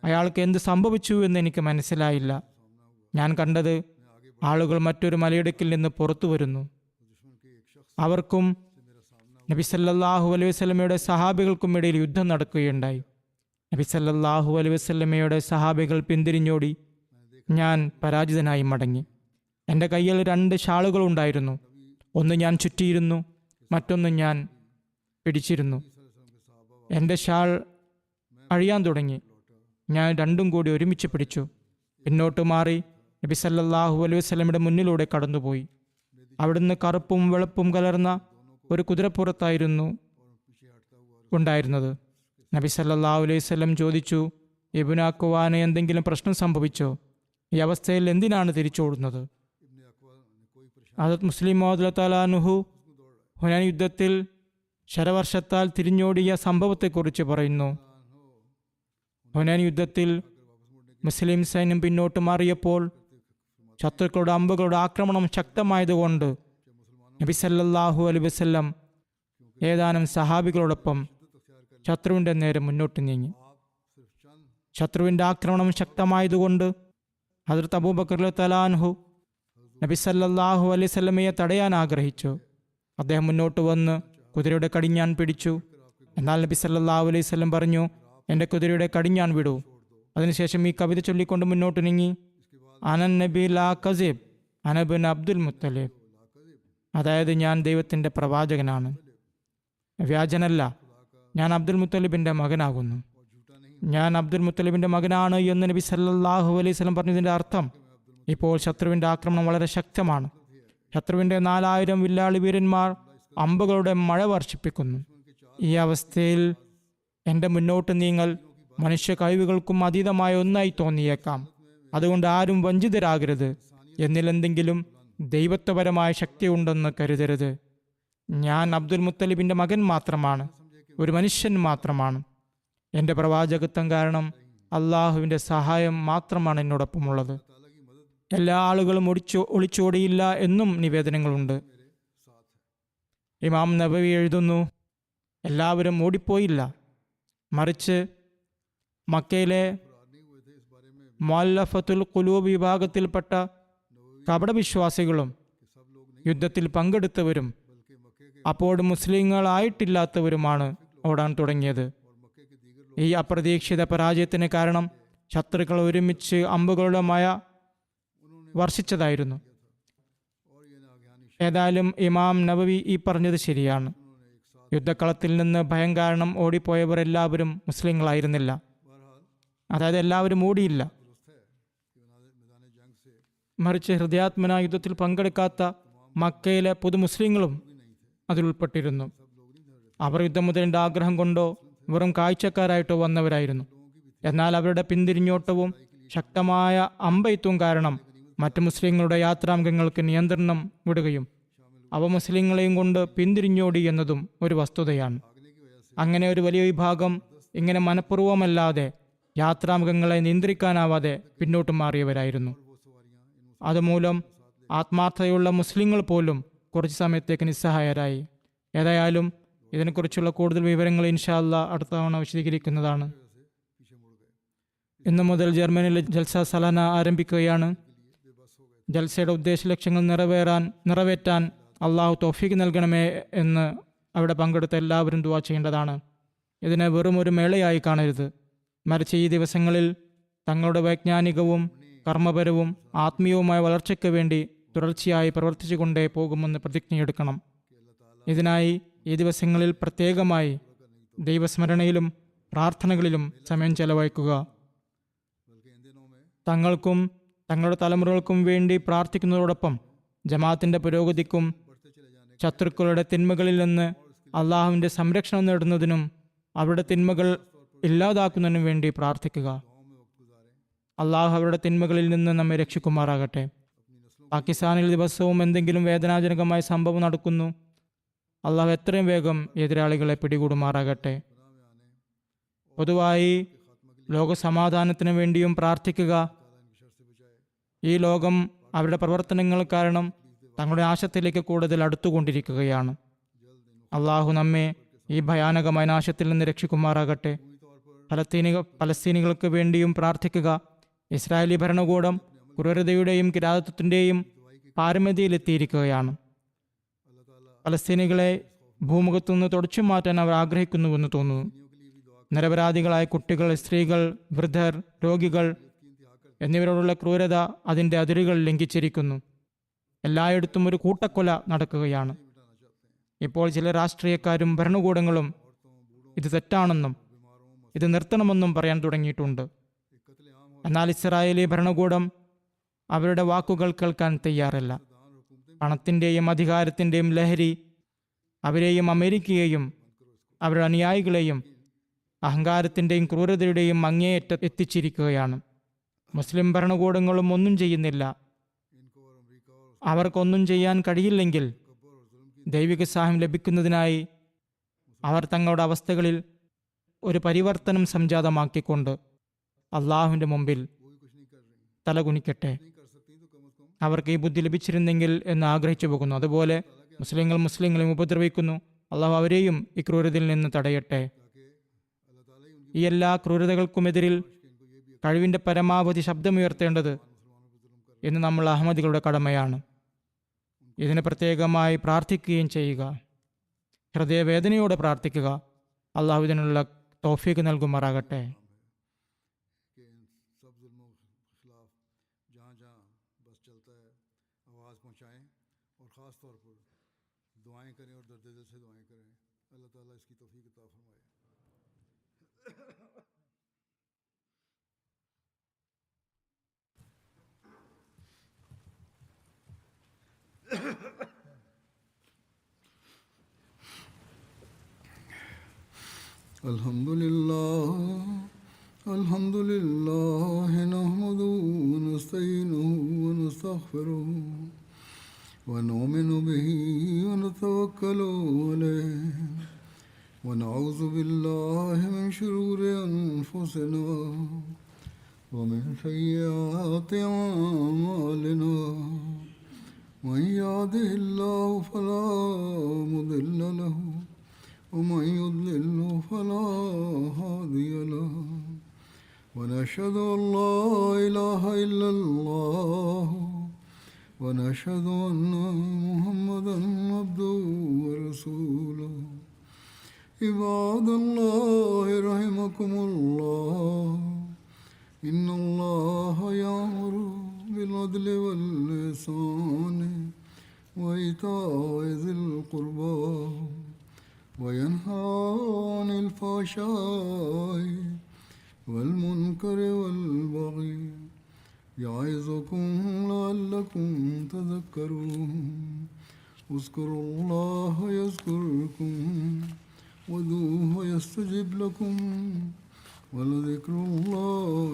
അയാൾക്ക് എന്ത് സംഭവിച്ചു എന്ന് എനിക്ക് മനസ്സിലായില്ല. ഞാൻ കണ്ടത് ആളുകൾ മറ്റൊരു മലയിടുക്കിൽ നിന്ന് പുറത്തു വരുന്നു. അവർക്കും നബി സല്ലല്ലാഹു അലൈഹി വസല്ലമയുടെ സഹാബികൾക്കും ഇടയിൽ യുദ്ധം നടക്കുകയുണ്ടായി. നബി സല്ലല്ലാഹു അലൈഹി വസല്ലമയുടെ സഹാബികൾ പിന്തിരിഞ്ഞോടി. ഞാൻ പരാജിതനായി മടങ്ങി. എൻ്റെ കയ്യിൽ 2 ഷാളുകളുണ്ടായിരുന്നു. ഒന്ന് ഞാൻ ചുറ്റിയിരുന്നു, മറ്റൊന്ന് ഞാൻ പിടിച്ചിരുന്നു. എൻ്റെ ഷാൾ അഴിയാൻ തുടങ്ങി. ഞാൻ രണ്ടും കൂടി ഒരുമിച്ച് പിടിച്ചു. പിന്നോട്ട് മാറി നബി സല്ലല്ലാഹു അലൈഹി വസല്ലമയുടെ മുന്നിലൂടെ കടന്നുപോയി. അവിടുന്ന് കറുപ്പും വെളുപ്പും കലർന്ന ഒരു കുതിരപ്പുറത്തായിരുന്നു ഉണ്ടായിരുന്നത്. നബി സല്ലല്ലാഹു അലൈഹി വസല്ലം ചോദിച്ചു, ഇബ്നു അക്വാന് എന്തെങ്കിലും പ്രശ്നം സംഭവിച്ചോ? ഈ അവസ്ഥയിൽ എന്തിനാണ് തിരിച്ചോടുന്നത്? ഹദരത്ത് മുസ്ലിം മൗദ് തആലാനുഹു ഹുനൈൻ യുദ്ധത്തിൽ ശരവർഷത്താൽ തിരിഞ്ഞോടിയ സംഭവത്തെക്കുറിച്ച് പറയുന്നു. ഹുനൈൻ യുദ്ധത്തിൽ മുസ്ലിം സൈന്യം പിന്നോട്ട് മാറിയപ്പോൾ ശത്രുക്കളുടെ അമ്പുകളുടെ ആക്രമണം ശക്തമായതുകൊണ്ട് നബി സല്ലല്ലാഹു അലൈഹി വസല്ലം ഏതാനും സഹാബികളോടൊപ്പം ശത്രുവിൻ്റെ നേരെ മുന്നോട്ട് നീങ്ങി. ശത്രുവിൻ്റെ ആക്രമണം ശക്തമായതുകൊണ്ട് ഹദരത്ത് അബൂബക്കർ റളിയല്ലാഹു അൻഹു നബി സല്ലല്ലാഹു അലൈഹി വസല്ലമയെ തടയാൻ ആഗ്രഹിച്ചു. അദ്ദേഹം മുന്നോട്ട് വന്ന് കുതിരയുടെ കടിഞ്ഞാൻ പിടിച്ചു. എന്നാൽ നബി സല്ലല്ലാഹു അലൈഹി വസല്ലം പറഞ്ഞു, എൻ്റെ കുതിരയുടെ കടിഞ്ഞാൻ വിടൂ. അതിനുശേഷം ഈ കവിത ചൊല്ലിക്കൊണ്ട് മുന്നോട്ട് നീങ്ങി. അനൻ നബി ലാ കസിബ് അന ഇബ്നു അബ്ദുൽ മുത്തലിബ്. അതായത് ഞാൻ ദൈവത്തിൻ്റെ പ്രവാചകനാണ്, വ്യാജനല്ല, ഞാൻ അബ്ദുൽ മുത്തലിബിൻ്റെ മകനാകുന്നു. ഞാൻ അബ്ദുൽ മുത്തലിബിൻ്റെ മകനാണ് എന്ന് നബി സല്ലല്ലാഹു അലൈഹി വസല്ലം പറഞ്ഞതിൻ്റെ അർത്ഥം, ഇപ്പോൾ ശത്രുവിൻ്റെ ആക്രമണം വളരെ ശക്തമാണ്. ശത്രുവിൻ്റെ 4000 വില്ലാളി വീരന്മാർ അമ്പുകളുടെ മഴ വർഷിപ്പിക്കുന്നു. ഈ അവസ്ഥയിൽ എൻ്റെ മുന്നോട്ട് നീങ്ങൽ മനുഷ്യ കഴിവുകൾക്കും അതീതമായ ഒന്നായി തോന്നിയേക്കാം. അതുകൊണ്ട് ആരും വഞ്ചിതരാകരുത്. എന്നിലെന്തെങ്കിലും ദൈവത്വപരമായ ശക്തിയുണ്ടെന്ന് കരുതരുത്. ഞാൻ അബ്ദുൽ മുത്തലിബിൻ്റെ മകൻ മാത്രമാണ്, ഒരു മനുഷ്യൻ മാത്രമാണ്. എൻ്റെ പ്രവാചകത്വം കാരണം അള്ളാഹുവിൻ്റെ സഹായം മാത്രമാണ് എന്നോടൊപ്പമുള്ളത്. എല്ലാ ആളുകളും ഒളിച്ചോടിയില്ല എന്നും നിവേദനങ്ങളുണ്ട്. ഇമാം നബവി എഴുതുന്നു, എല്ലാവരും ഓടിപ്പോയില്ല, മറിച്ച് മക്കയിലെ മുഅല്ലഫത്തുൽ ഖുലൂബ് വിഭാഗത്തിൽപ്പെട്ട കപടവിശ്വാസികളും യുദ്ധത്തിൽ പങ്കെടുത്തവരും അപ്പോഴും മുസ്ലിങ്ങളായിട്ടില്ലാത്തവരുമാണ് ഓടാൻ തുടങ്ങിയത്. ഈ അപ്രതീക്ഷിത പരാജയത്തിന് കാരണം ശത്രുക്കൾ ഒരുമിച്ച് അമ്പുകളുടെ മഴ വർഷിച്ചതായിരുന്നു. ഏതായാലും ഇമാം നബവി ഈ പറഞ്ഞത് ശരിയാണ്. യുദ്ധക്കളത്തിൽ നിന്ന് ഭയം കാരണം ഓടിപ്പോയവർ എല്ലാവരും മുസ്ലിങ്ങളായിരുന്നില്ല. അതായത് എല്ലാവരും ഓടിയില്ല, മറിച്ച് ഹൃദയാത്മന യുദ്ധത്തിൽ പങ്കെടുക്കാത്ത മക്കയിലെ പുതു മുസ്ലിങ്ങളും അതിലുൾപ്പെട്ടിരുന്നു. അവർ യുദ്ധം മുതലിൻ്റെ ആഗ്രഹം കൊണ്ടോ വെറും കാഴ്ചക്കാരായിട്ടോ വന്നവരായിരുന്നു. എന്നാൽ അവരുടെ പിന്തിരിഞ്ഞോട്ടവും ശക്തമായ അമ്പെയ്ത്തും കാരണം മറ്റു മുസ്ലിങ്ങളുടെ യാത്രാംഗങ്ങൾക്ക് നിയന്ത്രണം വിടുകയും അവ മുസ്ലിങ്ങളെയും കൊണ്ട് പിന്തിരിഞ്ഞോടി എന്നതും ഒരു വസ്തുതയാണ്. അങ്ങനെ ഒരു വലിയ വിഭാഗം ഇങ്ങനെ മനഃപൂർവ്വമല്ലാതെ യാത്രാമൃഗങ്ങളെ നിയന്ത്രിക്കാനാവാതെ പിന്നോട്ട് മാറിയവരായിരുന്നു. അതുമൂലം ആത്മാർത്ഥതയുള്ള മുസ്ലിങ്ങൾ പോലും കുറച്ച് സമയത്തേക്ക് നിസ്സഹായരായി. ഏതായാലും ഇതിനെക്കുറിച്ചുള്ള കൂടുതൽ വിവരങ്ങൾ ഇൻഷാ അല്ലാഹ് അടുത്ത തവണ വിശദീകരിക്കുന്നതാണ്. ഇന്നു മുതൽ ജർമ്മനിയിലെ ജൽസ സലാന ആരംഭിക്കുകയാണ്. ജൽസയുടെ ഉദ്ദേശ ലക്ഷ്യങ്ങൾ നിറവേറ്റാൻ അള്ളാഹു തൗഫീഖ് നൽകണമേ എന്ന് അവിടെ പങ്കെടുത്ത എല്ലാവരും ദുആ ചെയ്യേണ്ടതാണ്. ഇതിനെ വെറും ഒരു മേളയായി കാണരുത്, മറിച്ച് ഈ ദിവസങ്ങളിൽ തങ്ങളുടെ വൈജ്ഞാനികവും കർമ്മപരവും ആത്മീയവുമായ വളർച്ചയ്ക്ക് വേണ്ടി തുടർച്ചയായി പ്രവർത്തിച്ചു കൊണ്ടേ പോകുമെന്ന് പ്രതിജ്ഞയെടുക്കണം. ഇതിനായി ഈ ദിവസങ്ങളിൽ പ്രത്യേകമായി ദൈവസ്മരണയിലും പ്രാർത്ഥനകളിലും സമയം ചെലവഴിക്കുക. തങ്ങൾക്കും തങ്ങളുടെ തലമുറകൾക്കും വേണ്ടി പ്രാർത്ഥിക്കുന്നതോടൊപ്പം ജമാഅത്തിന്റെ പുരോഗതിക്കും ശത്രുക്കളുടെ തിന്മകളിൽ നിന്ന് അള്ളാഹുവിൻ്റെ സംരക്ഷണം നേടുന്നതിനും അവരുടെ തിന്മകൾ ഇല്ലാതാക്കുന്നതിനും വേണ്ടി പ്രാർത്ഥിക്കുക. അള്ളാഹു അവരുടെ തിന്മകളിൽ നിന്ന് നമ്മെ രക്ഷിക്കുമാറാകട്ടെ. പാകിസ്ഥാനിൽ ദിവസവും എന്തെങ്കിലും വേദനാജനകമായ സംഭവം നടക്കുന്നു. അള്ളാഹു എത്രയും വേഗം എതിരാളികളെ പിടികൂടുമാറാകട്ടെ. പൊതുവായി ലോകസമാധാനത്തിന് വേണ്ടിയും പ്രാർത്ഥിക്കുക. ഈ ലോകം അവരുടെ പ്രവർത്തനങ്ങൾ കാരണം തങ്ങളുടെ നാശത്തിലേക്ക് കൂടുതൽ അടുത്തുകൊണ്ടിരിക്കുകയാണ്. അള്ളാഹു നമ്മെ ഈ ഭയാനകമായ നാശത്തിൽ നിന്ന് രക്ഷിക്കുമാറാകട്ടെ. പലസ്തീനികൾക്ക് വേണ്ടിയും പ്രാർത്ഥിക്കുക. ഇസ്രായേലി ഭരണകൂടം ക്രൂരതയുടെയും കിരാതത്വത്തിൻ്റെയും പാരമ്യതയിലെത്തിയിരിക്കുകയാണ്. പലസ്തീനികളെ ഭൂമുഖത്തു നിന്ന് തുടച്ചു മാറ്റാൻ അവർ ആഗ്രഹിക്കുന്നുവെന്ന് തോന്നുന്നു. നിരപരാധികളായ കുട്ടികൾ, സ്ത്രീകൾ, വൃദ്ധർ, രോഗികൾ എന്നിവരോടുള്ള ക്രൂരത അതിൻ്റെ അതിരുകൾ ലംഘിച്ചിരിക്കുന്നു. എല്ലായിടത്തും ഒരു കൂട്ടക്കൊല നടക്കുകയാണ്. ഇപ്പോൾ ചില രാഷ്ട്രീയക്കാരും ഭരണകൂടങ്ങളും ഇത് തെറ്റാണെന്നും ഇത് നിർത്തണമെന്നും പറയാൻ തുടങ്ങിയിട്ടുണ്ട്. എന്നാൽ ഇസ്രായേലി ഭരണകൂടം അവരുടെ വാക്കുകൾ കേൾക്കാൻ തയ്യാറല്ല. പണത്തിൻ്റെയും അധികാരത്തിൻ്റെയും ലഹരി അവരെയും അമേരിക്കയെയും അവരുടെ അനുയായികളെയും അഹങ്കാരത്തിൻ്റെയും ക്രൂരതയുടെയും അങ്ങേയറ്റം എത്തിച്ചിരിക്കുകയാണ്. മുസ്ലിം ഭരണകൂടങ്ങളും ഒന്നും ചെയ്യുന്നില്ല. അവർക്കൊന്നും ചെയ്യാൻ കഴിയില്ലെങ്കിൽ ദൈവിക സഹായം ലഭിക്കുന്നതിനായി അവർ തങ്ങളുടെ അവസ്ഥകളിൽ ഒരു പരിവർത്തനം സംജാതമാക്കിക്കൊണ്ട് അള്ളാഹുവിൻ്റെ മുമ്പിൽ തലകുനിക്കട്ടെ. അവർക്ക് ഈ ബുദ്ധി ലഭിച്ചിരുന്നെങ്കിൽ എന്ന് ആഗ്രഹിച്ചു പോകുന്നു. അതുപോലെ മുസ്ലിങ്ങളെയും ഉപദ്രവിക്കുന്നു. അള്ളാഹു അവരെയും ഈ ക്രൂരതയിൽ നിന്ന് തടയട്ടെ. ഈ എല്ലാ ക്രൂരതകൾക്കുമെതിരിൽ കഴിവിൻ്റെ പരമാവധി ശബ്ദമുയർത്തേണ്ടത് എന്ന് നമ്മൾ അഹമ്മദികളുടെ കടമയാണ്. ഇതിന് പ്രത്യേകമായി പ്രാർത്ഥിക്കുകയും ചെയ്യുക. ഹൃദയവേദനയോടെ പ്രാർത്ഥിക്കുക. അള്ളാഹു ഇതിനുള്ള തൗഫീഖ് നൽകുമാറാകട്ടെ. الحمد لله نحمده ونستعينه ونستغفره ونؤمن به ونتوكل عليه ونعوذ بالله من شرور أنفسنا ومن سيئات أعمالنا من يهده الله فلا مضل له ومن يضلل فلا هادي له ونشهد أن لا إله إلا الله ونشهد أن محمدا عبده ورسوله عباد الله رحمكم الله إن الله يأمر بالعدل والإحسان وإيتاء ذي القربى وينهى عن الفحشاء والمنكر والبغي يعظكم لعلكم تذكرون اذكروا الله يذكركم وادعوه يستجب لكم ولذكر الله